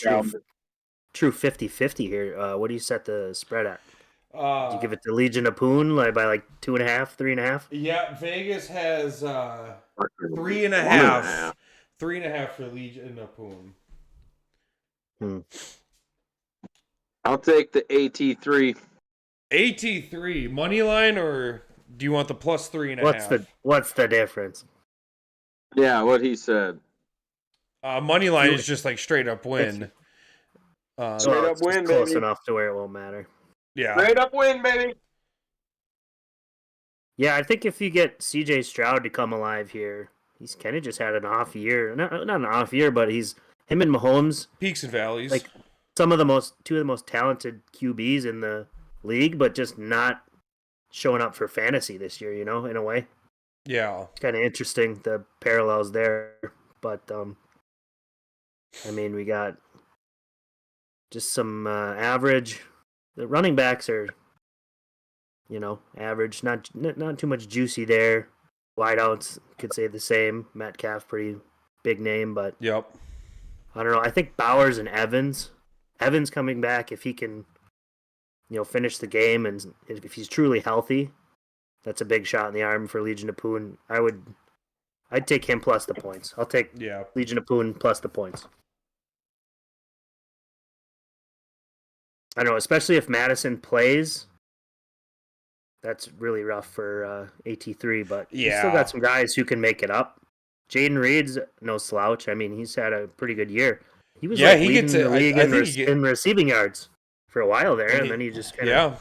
true 50-50 here. What do you set the spread at? Do you give it to Legion of Poon by like 2.5, 3.5? Yeah, Vegas has 3.5. 1.5. 3.5 for Legion of Poon. I'll take the AT3. AT3 money line or Do you want the plus 3.5? What's the difference? Yeah, what he said. Money line is just like straight up win. Straight Well, up it's just win, close baby. enough to where it won't matter. Yeah. Straight up win, baby. Yeah, I think if you get CJ Stroud to come alive here, he's kind of just had an off year. Not an off year, but him and Mahomes, Peaks and valleys. like two of the most talented QBs in the league, but just not showing up for fantasy this year, in a way. Yeah. It's kind of interesting, the parallels there. But, I mean, we got just some average. The running backs are, average. Not too much juicy there. Wideouts could say the same. Metcalf, pretty big name, but Yep. I don't know. I think Bowers and Evans coming back, if he can, finish the game, and if he's truly healthy, that's a big shot in the arm for Legion of Poon. I'd take him plus the points. I'll take Legion of Poon plus the points. I don't know, especially if Madison plays. That's really rough for AT3, but he's still got some guys who can make it up. Jaden Reed's no slouch. I mean, he's had a pretty good year. He was he leading gets the league in receiving yards for a while there, and then he just kind of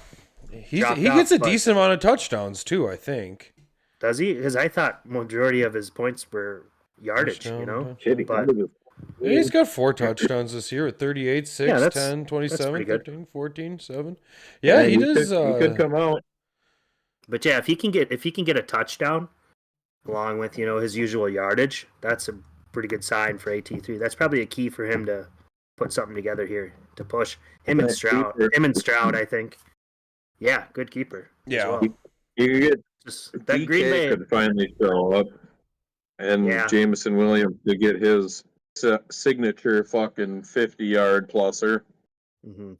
he gets a decent amount of touchdowns too, I think. Does he? Because I thought majority of his points were yardage, But he's got 4 touchdowns this year at 38, 6, 10, 27, 13, 14, 7. Yeah, he does. He could come out. But yeah, if he can get a touchdown along with his usual yardage, that's a pretty good sign for AT3. That's probably a key for him to put something together here to push him and Stroud. I think. Yeah, good keeper. Yeah, well. You get that DK Green Bay could finally show up, and Jameson Williams to get his signature fucking 50-yard pluser. Mm-hmm.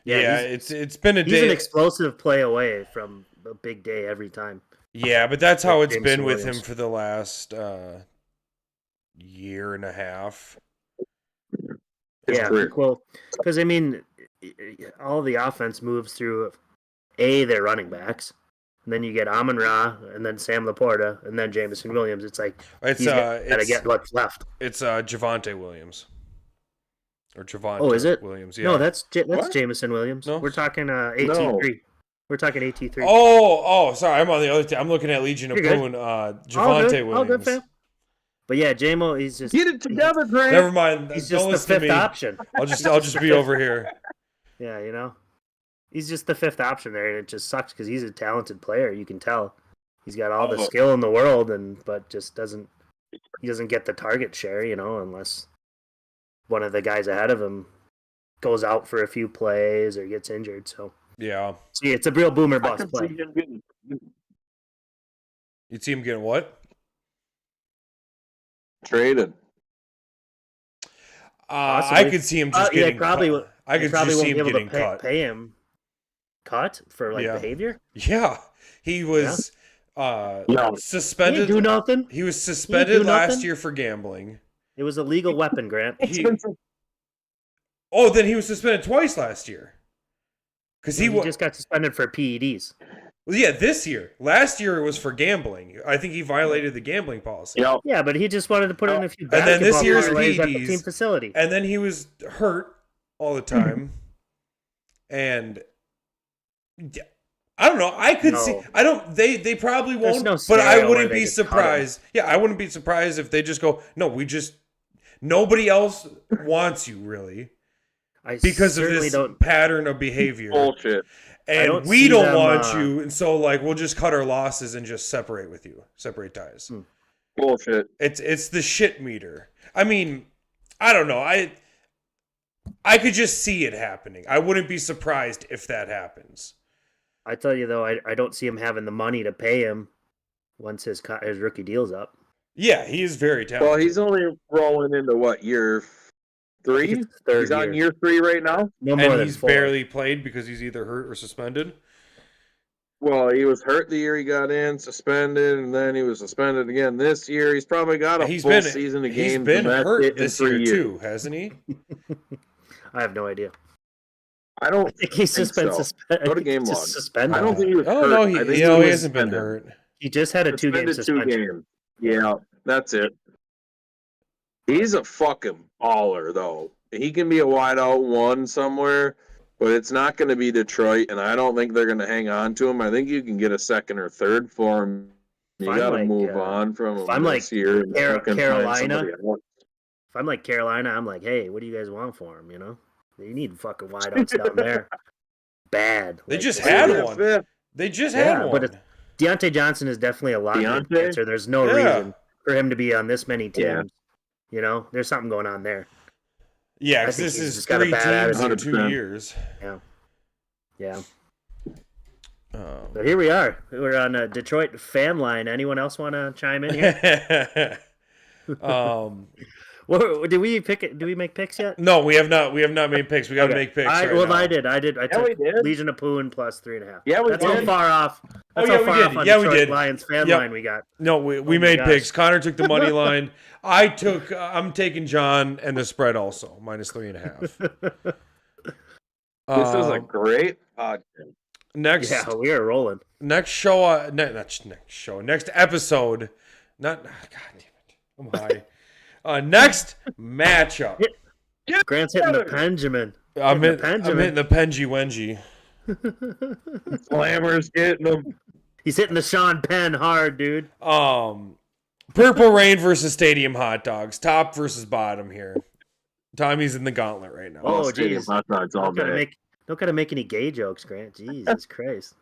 Yeah, it's been a day. He's an explosive play away from a big day every time. Yeah, but that's how it's been with Williams. him for the last year and a half. Yeah, well, because I mean, all the offense moves through their running backs, and then you get Amon-Ra, and then Sam Laporta, and then Jameson Williams. It's like he's gotta get what's left. It's Javonte Williams. Or Javonte. Oh, is it? Williams? Yeah. No, that's Jameson Williams. No? We're talking AT3. No. We're talking AT3. Oh, sorry. I'm on the other team. I'm looking at Legion of Poon. Javonte Williams. Good, fam. But yeah, JMO, he's just get it together, Grant. Never mind. He's just the fifth option. I'll just be over here. Yeah, he's just the fifth option there, and it just sucks because he's a talented player. You can tell he's got all the skill in the world, but just doesn't get the target share, unless one of the guys ahead of him goes out for a few plays or gets injured. So yeah, see, it's a real boomer bust play. You'd see him getting what? Traded. I could see him just getting cut. I could just see him getting cut. Pay him cut for behavior. Yeah, he was suspended. He didn't do nothing. He was suspended last year for gambling. It was a legal weapon, Grant. Then he was suspended twice last year. Because he just got suspended for PEDs. Well, yeah, this year. Last year it was for gambling. I think he violated the gambling policy. Yeah, but he just wanted to put in a few. And then this year's PEDs at the team facility. And then he was hurt all the time. And I don't know. I could see. I don't. They probably won't. But I wouldn't be surprised. Yeah, I wouldn't be surprised if they just go. No, nobody else wants you really, because of this pattern of behavior. Bullshit. And we don't want you, and so we'll just cut our losses and just separate with you, separate ties. Bullshit. It's the shit meter. I mean, I don't know. I could just see it happening. I wouldn't be surprised if that happens. I tell you though, I don't see him having the money to pay him once his rookie deal's up. Yeah, he is very talented. Well, he's only rolling into year 3? He's on year 3 right now. No more than he's 4. barely played because he's either hurt or suspended. Well, he was hurt the year he got in, suspended, and then he was suspended again this year. He's probably got a full season of games. He's been hurt this year too, hasn't he? I have no idea. I don't I think he's think just been so. Go to game log. suspended. I don't think he was Oh hurt. no, I think he was hasn't been suspended. hurt. He just had a 2-game Suspended 2 suspension. games. Yeah, that's it. He's a fucking baller, though. He can be a wideout one somewhere, but it's not going to be Detroit, and I don't think they're going to hang on to him. I think you can get a second or third for him. You got to move on from him. If I'm like Carolina, if if I'm like Carolina, I'm like, hey, what do you guys want for him? You know, you need fucking wideouts down there. Bad. They Like, just this had is- one. They just had one. But Deontay Johnson is definitely a lot Deontay? answer. There's no reason for him to be on this many teams. Yeah. You know, there's something going on there. Yeah, I because think this he's is just got a 3 bad teams in attitude. 2 years. Yeah. So here we are. We're on a Detroit fan line. Anyone else want to chime in here? Well, did we pick it? Do we make picks yet? No, we have not. We have not made picks. We got to Okay. make picks. I did. I took we did. Legion of Poon plus 3.5. Yeah, we That's did. how far off. That's yeah, how we far did. off on Yeah, we Detroit did. Lions fan Yep. line we got. No, we my made gosh. picks. Connor took the money line. I'm taking John and the spread also -3.5. This is a great podcast. Next. Yeah, we are rolling. Next show. Next episode. Not. God damn it. I'm high. Next matchup. Grant's hitting the Benjamin. I'm hitting the Penji Wenji. Slammers getting them. He's hitting the Sean Penn hard, dude. Purple Rain versus Stadium Hot Dogs. Top versus bottom here. Tommy's in the gauntlet right now. Oh, Stadium geez. hot dogs all day. Don't gotta make any gay jokes, Grant. Jesus Christ.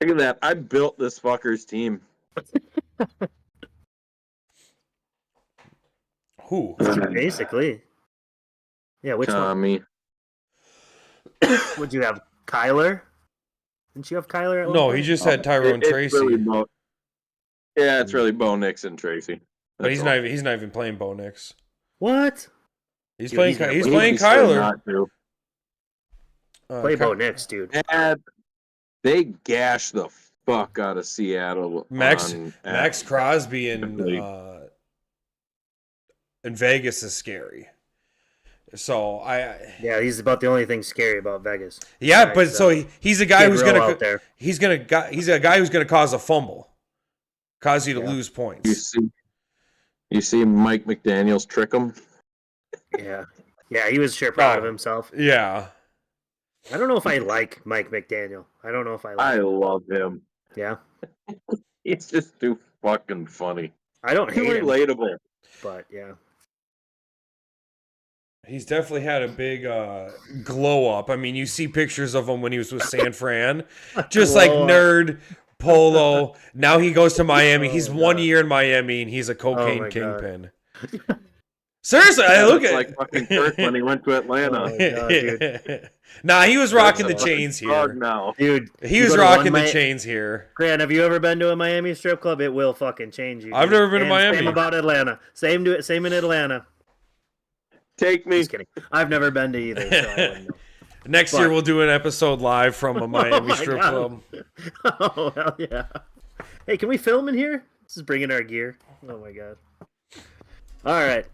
Look at that. I built this fucker's team. Who? Basically. Yeah, which Tommy. one? Would you have Kyler? Didn't you have Kyler at one No, point? he just had Tyrone It's Tracy. really it's really Bo Nix and Tracy. But he's That's all. not. He's not even playing Bo Nix. What? He's Dude, playing. he's gonna He's play- playing He's still Kyler. not to. Play Bo Nix, dude. And they gashed the fuck out of Seattle. Max on- Crosby Really? in Vegas is scary. So Yeah, he's about the only thing scary about Vegas. yeah, Right, but so he's a guy Kid who's Rowe gonna out there. he's a guy who's gonna cause a fumble, cause you to lose points. You see Mike McDaniels trick him. Yeah. Yeah, he was sure proud of himself. Yeah. I don't know if I like Mike McDaniel. I don't know if I like I him. love him. Yeah. He's just too fucking funny. I don't Too hate him, relatable. but yeah. He's definitely had a big glow up. I mean, you see pictures of him when he was with San Fran, just like Glow up. nerd polo. Now he goes to Miami. He's Oh, 1 God. year in Miami, and he's a cocaine my God. kingpin. Seriously, I look It's at like fucking Kirk when he went to Atlanta. Oh, my God, dude. Nah, he was rocking the That's a fucking chains dog here. now. Dude, He you was go to rocking one the chains here. Grant, have you ever been to a Miami strip club? It will fucking change you. I've dude. never been to And Miami. Same about Atlanta. Same in Atlanta. Take me. Just kidding. I've never been to either. So I wouldn't know. Next year, we'll do an episode live from a Miami my strip God. club. Oh hell yeah! Hey, can we film in here? This is bringing our gear. Oh my God! All right.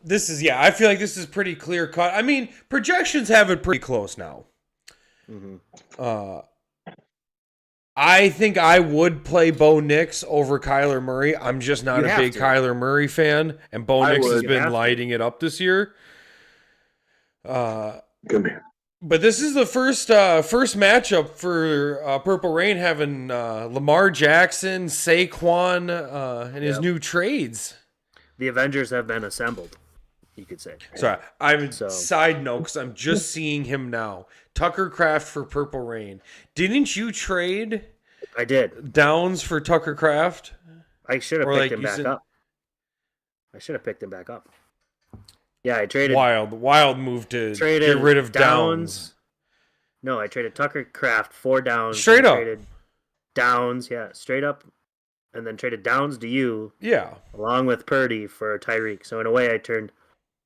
This is I feel like this is pretty clear cut. I mean, projections have it pretty close now. Mm-hmm. I think I would play Bo Nix over Kyler Murray. I'm just not You a have big to. Kyler Murray fan, and Bo I Nix has would. You have been to. lighting it up this year. Come here. But this is the first matchup for Purple Rain, having Lamar Jackson, Saquon, and his Yep. new trades. The Avengers have been assembled. You could say. Sorry, I'm So- side note because I'm just seeing him now. Tucker Craft for Purple Rain. Didn't you trade I did. Downs for Tucker Craft? I should have Or picked like him you back said- up. I should have picked him back up. Yeah, I traded. Wild move to Traded get rid of Downs. No, I traded Tucker Craft 4 Downs. Straight and up. Traded Downs, yeah, straight up, and then traded Downs to you Yeah. along with Purdy for Tyreek. So in a way, I turned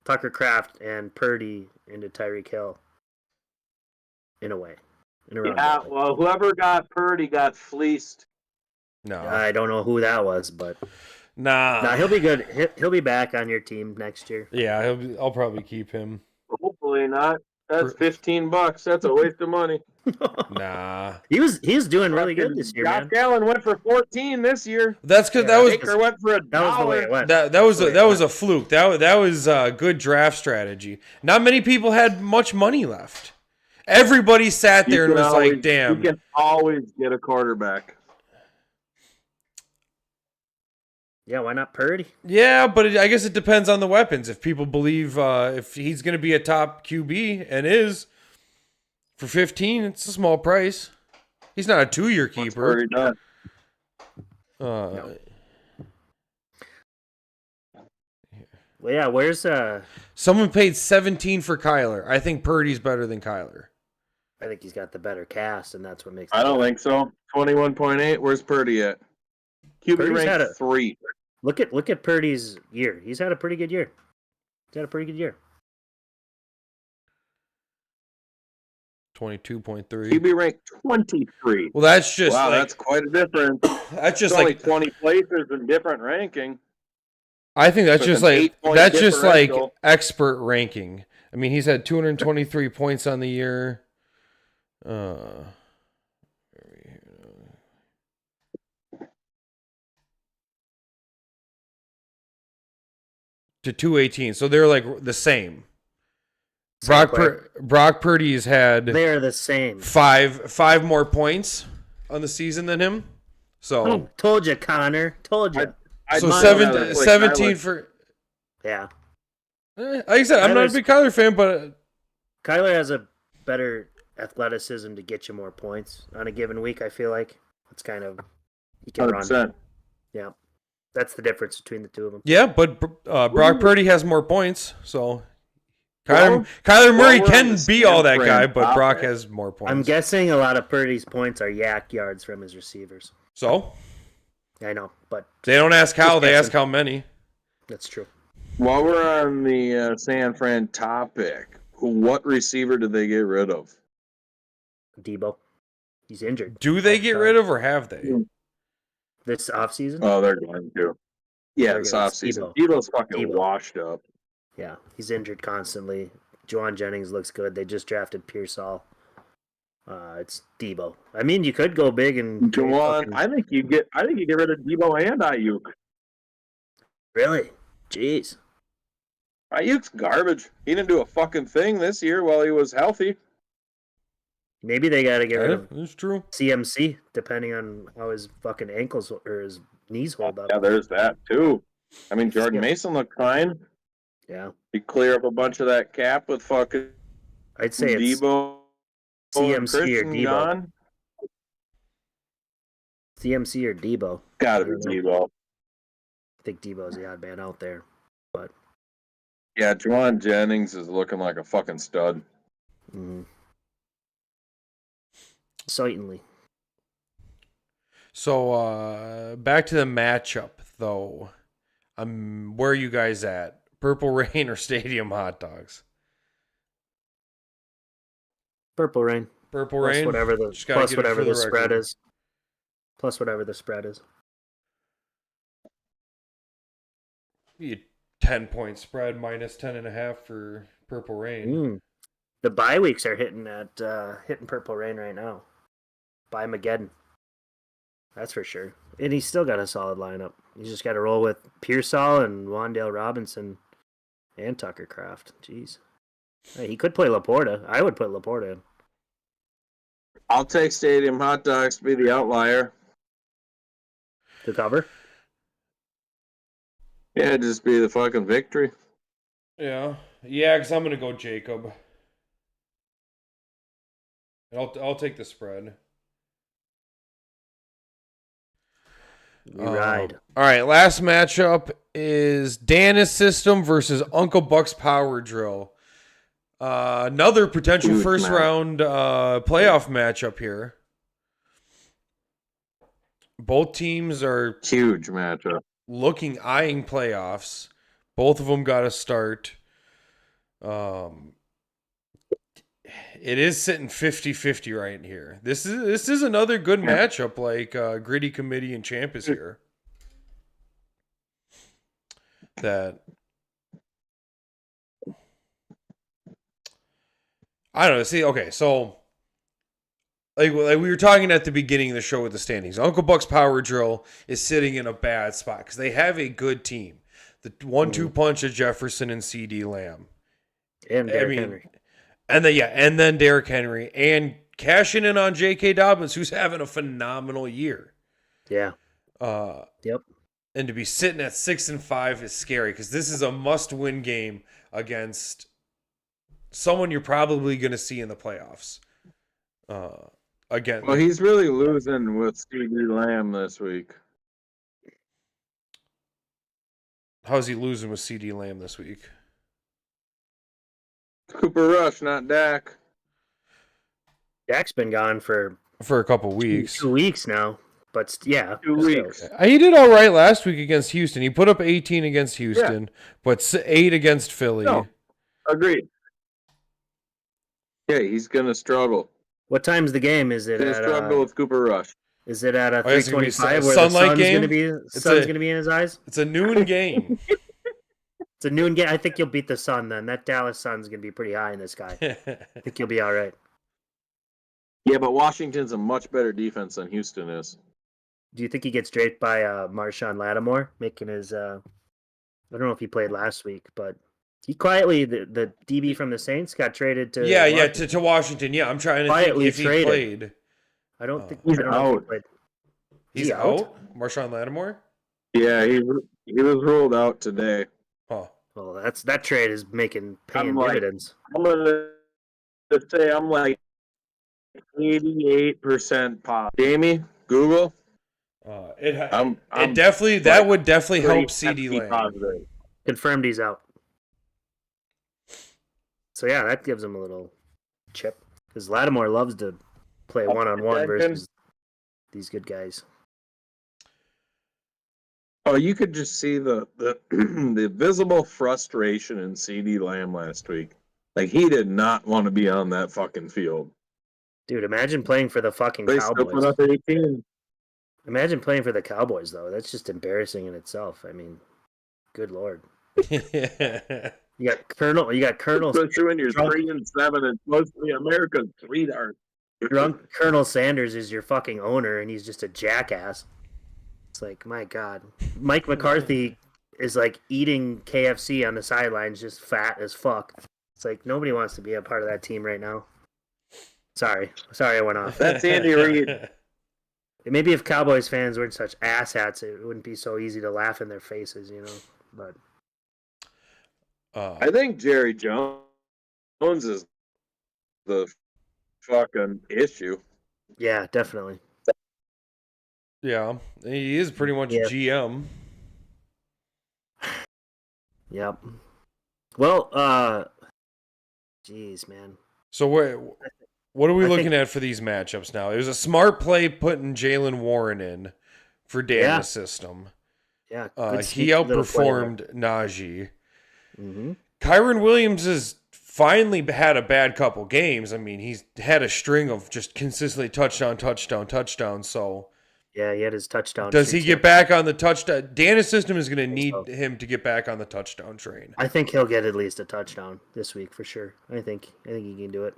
Tucker Craft and Purdy into Tyreek Hill. In a way, in a roundabout way. Well, whoever got Purdy got fleeced. No. I don't know who that was, but Nah. he'll be good. He'll be back on your team next year. Yeah, I'll probably keep him. Hopefully not. That's $15. That's a waste of money. Nah. He was doing really good this year, Josh man. Allen went for 14 this year. That's because Yeah, Baker went for that was the way it $1. went. that was a fluke. That was a good draft strategy. Not many people had much money left. Everybody sat there and was like, "Damn." You can always get a quarterback. Yeah, why not Purdy? Yeah, but I guess it depends on the weapons. If people believe if he's going to be a top QB and is for 15, it's a small price. He's not a 2-year keeper. Purdy done. No. Well, yeah, where's Someone paid 17 for Kyler. I think Purdy's better than Kyler. I think he's got the better cast, and that's what makes. I don't think so. 21.8. Where's Purdy at? QB Purdy's had ranked 3. Look at Purdy's year. He's had a pretty good year. 22.3. QB ranked 23. Well, that's just wow, like, that's quite a difference. that's just It's only like 20 places in different ranking. I think that's With just an like 8-point that's just like differential. expert ranking. I mean, he's had 223 points on the year. To 218. So they're like the same. Brock Purdy's had They're the same. five more points on the season than him. So Told you, Connor. Told you. so much 17 for Yeah. like I said, I'm not a big Kyler fan, but Kyler has a better athleticism to get you more points on a given week, I feel like. It's kind of he can 100%. run. Yeah. That's the difference between the two of them. yeah, but Brock Purdy has more points, so Well, Kyler Murray we're on can the be all that San guy, Fran but Brock topic. has more points. I'm guessing a lot of Purdy's points are yak yards from his receivers. So I know, but they don't ask how, they guessing. ask how many. that's true. While we're on the San Fran topic, what receiver did they get rid of? Debo. He's injured. Do they get rid of or have they? This offseason? Oh, they're going to. Yeah, They're this gonna- offseason. Debo. Debo's fucking Debo. washed up. Yeah, he's injured constantly. Juwan Jennings looks good. They just drafted Pearsall. It's Debo. I mean, you could go big and Juwan, I think you get rid of Debo and Ayuk. Really? Jeez. Ayuk's garbage. He didn't do a fucking thing this year while he was healthy. Maybe they got to get rid of That's true. CMC, depending on how his fucking ankles or his knees hold up. Yeah, there's that too. I mean, Jordan Mason looked fine. Yeah, You clear up a bunch of that cap with fucking I'd say it's Debo, and CMC or Christian Debo. gone. CMC or Debo. Gotta be Debo. I think Debo's the odd man out there. But Yeah, Juwan Jennings is looking like a fucking stud. certainly. So back to the matchup though. Where are you guys at? Purple Rain or Stadium Hot Dogs? Purple Rain. Purple Plus Rain. whatever the Just gotta plus get it whatever for the the spread record. is. Plus whatever the spread is. Be a 10-point spread minus 10.5 for Purple Rain. The bye weeks are hitting Purple Rain right now. Bye Mageddon. That's for sure. And he's still got a solid lineup. He's just got to roll with Pearsall and Wandale Robinson and Tucker Kraft. Jeez. Hey, he could play Laporta. I would put Laporta in. I'll take Stadium Hot Dogs to be the outlier. To cover? Yeah, just be the fucking victory. Yeah, because I'm gonna go Jacob. And I'll take the spread. We ride. All right, last matchup is Dana's System versus Uncle Buck's Power Drill. Another potential Huge first match. round playoff matchup here. Both teams are Huge matchup. eyeing playoffs. Both of them got to start. It is sitting 50-50 right here. This is another good matchup like Gritty Committee and Champ is here. That I don't know. See, okay, so like we were talking at the beginning of the show with the standings. Uncle Buck's power drill is sitting in a bad spot because they have a good team. The 1-2 punch of Jefferson and CD Lamb. And I Derrick mean, Henry. and then Derrick Henry and cashing in on J.K. Dobbins, who's having a phenomenal year. Yeah. Yep. And to be sitting at 6-5 is scary because this is a must-win game against someone you're probably going to see in the playoffs. Again. Well, he's really losing with CD Lamb this week. How's he losing with CD Lamb this week? Cooper Rush, not Dak. Dak's been gone for a couple weeks. 2 weeks now. But yeah, 2 weeks. He did all right last week against Houston. He put up 18 against Houston, but 8 against Philly. No, agreed. Yeah, he's gonna struggle. What time's the game? Is it He's gonna struggle with Cooper Rush. Is it at a it's gonna be 3:25 a where the sunlight sun's game? gonna be in his eyes? It's a noon game. It's a noon game. I think you'll beat the sun then. That Dallas sun's gonna be pretty high in the sky. I think you'll be all right. Yeah, but Washington's a much better defense than Houston is. Do you think he gets draped by Marshawn Lattimore making his? I don't know if he played last week, but he quietly the DB from the Saints got traded to Washington. to Washington. Yeah, I'm trying to Quietly think if traded. he played. I don't think He's I don't know if out. he played. He's out. Marshawn Lattimore. Yeah, he was ruled out today. Huh. Well, that trade is paying dividends. I'm gonna say I'm like 88% pop. Jamie, Google. It definitely that would definitely help CD Lamb. Positive. Confirmed he's out. So yeah, that gives him a little chip because Lattimore loves to play one-on-one versus these good guys. Oh, you could just see the the visible frustration in CD Lamb last week. Like he did not want to be on that fucking field. Dude, imagine playing for the fucking They still Cowboys. put up 18. Imagine playing for the Cowboys though. That's just embarrassing in itself. I mean, good lord. You got Colonel. Especially when you're 3-7 and supposed to be America's sweetheart. Drunk Colonel Sanders is your fucking owner, and he's just a jackass. It's like, my God. Mike McCarthy is like eating KFC on the sidelines, just fat as fuck. It's like nobody wants to be a part of that team right now. Sorry, I went off. That's Andy Reid. Maybe if Cowboys fans weren't such asshats, it wouldn't be so easy to laugh in their faces, you know. But I think Jerry Jones is the fucking issue. yeah, definitely. Yeah, he is pretty much GM. Yep. Well, geez, man. So what are we looking at for these matchups now? It was a smart play putting Jalen Warren in for Dana's system. Yeah, he outperformed Najee. Mm-hmm. Kyron Williams has finally had a bad couple games. I mean, he's had a string of just consistently touchdown. So yeah, he had his touchdown. Does he get back on the touchdown? Dana's system is going to need him to get back on the touchdown train. I think he'll get at least a touchdown this week for sure. I think he can do it.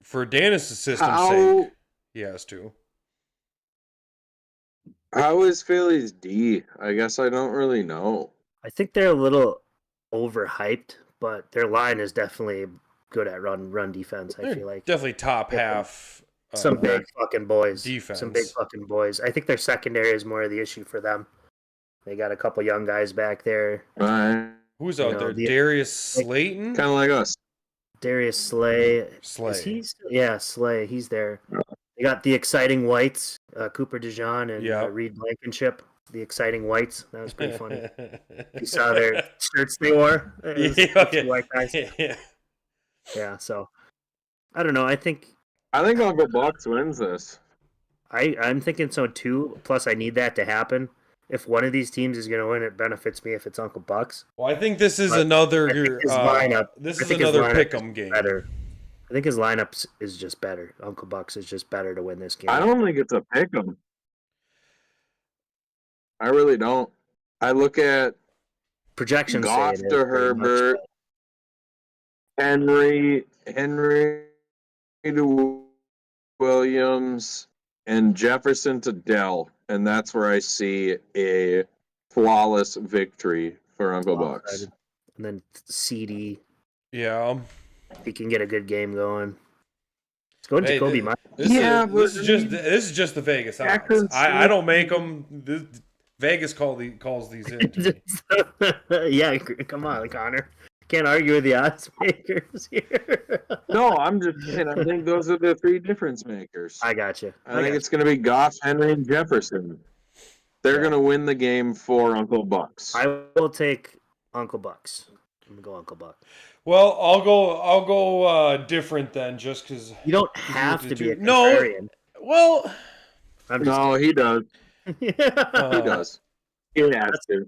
For Dana's system's sake, he has to. How is Philly's D? I guess I don't really know. I think they're a little overhyped, but their line is definitely good at run defense. I feel like definitely top half. Some big fucking boys. Defense. Some big fucking boys. I think their secondary is more of the issue for them. They got a couple young guys back there. Who's out there? Darius Slayton? Kind of like us. Darius Slay. Slay. Yeah, Slay. He's there. They got the exciting whites, Cooper DeJean and Reed Blankenship. The exciting whites. That was pretty funny. You saw their shirts they wore. White guys. Yeah. So I don't know. I think Uncle Bucks wins this. I'm thinking so too. Plus, I need that to happen. If one of these teams is going to win, it benefits me if it's Uncle Bucks. Well, I think this is another pick'em game. Better. I think his lineup is just better. Uncle Bucks is just better to win this game. I don't think it's a pick'em. I really don't. I look at projections. Goff to Herbert. Henry to Williams, and Jefferson to Dell, and that's where I see a flawless victory for Uncle Bucks. Lopsided. And then CD, Yeah. if he can get a good game going. Let's go to Hey, Jacoby Myers. This is just the Vegas odds. Akron I don't make them. Vegas calls these in to me. Yeah, come on, Connor. Can't argue with the odds makers here. No, I'm just saying. I think those are the three difference makers. I got you. I think it's going to be Goff, Henry, and Jefferson. They're going to win the game for Uncle Bucks. I will take Uncle Bucks. I'm gonna go Uncle Buck. Well, I'll go different then, just because You don't have to be a No. contrarian. Well, No, he does. He does. He has to.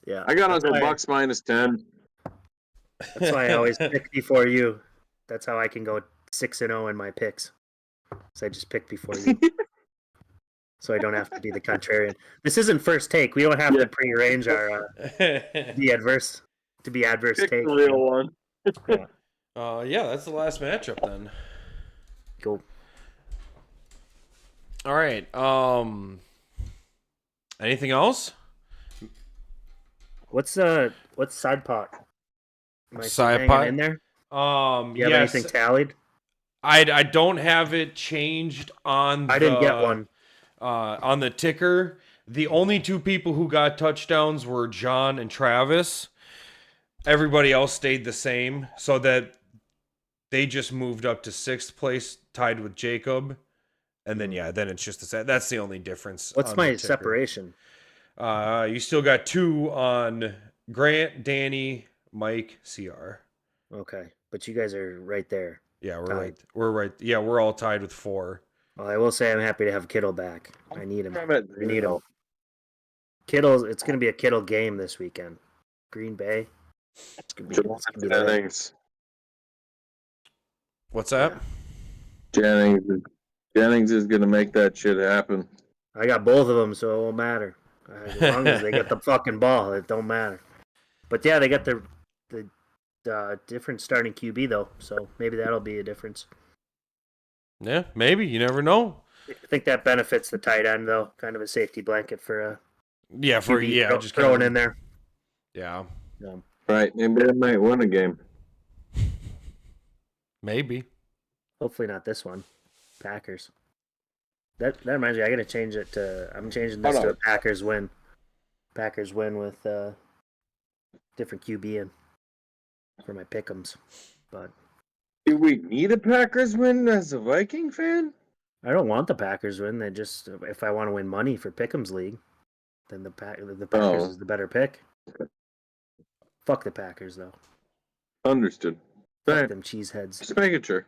Yeah. I got that's Uncle why- Bucks minus 10. That's why I always pick before you. That's how I can go 6-0 in my picks. So I just pick before you. So I don't have to be the contrarian. This isn't first take. We don't have to prearrange our the adverse to be adverse Pick take. the real one. yeah, that's the last matchup then. Cool. All right. Anything else? What's side pot? Am I Side hanging pot? in there? You You have anything tallied? I don't have it changed on. I didn't get one. On the ticker. The only two people who got touchdowns were John and Travis. Everybody else stayed the same, so that they just moved up to 6th place, tied with Jacob. And then then it's just that's the only difference. What's on my the ticker. separation? You still got 2 on Grant, Danny, Mike, CR. Okay, but you guys are right there. Yeah, we're Tied. right. We're right. Yeah, we're all tied with 4. Well, I will say I'm happy to have Kittle back. I need him. I'm at I need him. 0. Kittle. It's going to be a Kittle game this weekend. Green Bay. It's going to be lit. Jennings. What's that? Jennings is going to make that shit happen. I got both of them, so it won't matter. As long as they get the fucking ball, it don't matter. But yeah, they got the different starting QB though, so maybe that'll be a difference. Yeah, maybe. You never know. I think that benefits the tight end though, kind of a safety blanket for a Yeah, for QB just throwing kind of, in there. Yeah, Right. Maybe they might win a game. maybe. Hopefully not this one. Packers. That reminds me, I gotta change it to. I'm changing this to a Packers win. Packers win with different QB in for my pick'ems. But Do we need a Packers win as a Viking fan? I don't want the Packers win. They just if I want to win money for pick'ems league, then the Packers is the better pick. Fuck the Packers though. Understood. Fuck Right. them cheeseheads. Just making sure.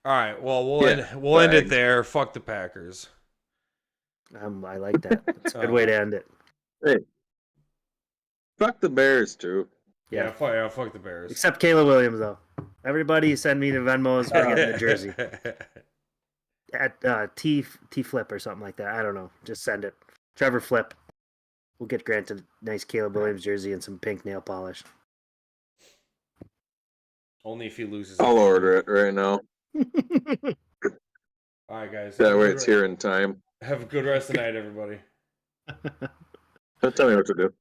All right. Well, we'll end it there. Fuck the Packers. I like that. It's a good way to end it. Hey. Fuck the Bears too. Yeah. Fuck the Bears. Except Caleb Williams though. Everybody send me the Venmos for getting the jersey. At T Flip or something like that. I don't know. Just send it. Trevor Flip. We'll get Grant a nice Caleb Williams jersey and some pink nail polish. Only if he loses. I'll order it right now. All right, guys. That way it's here in time. Have a good rest of the night, everybody. Don't tell me what to do.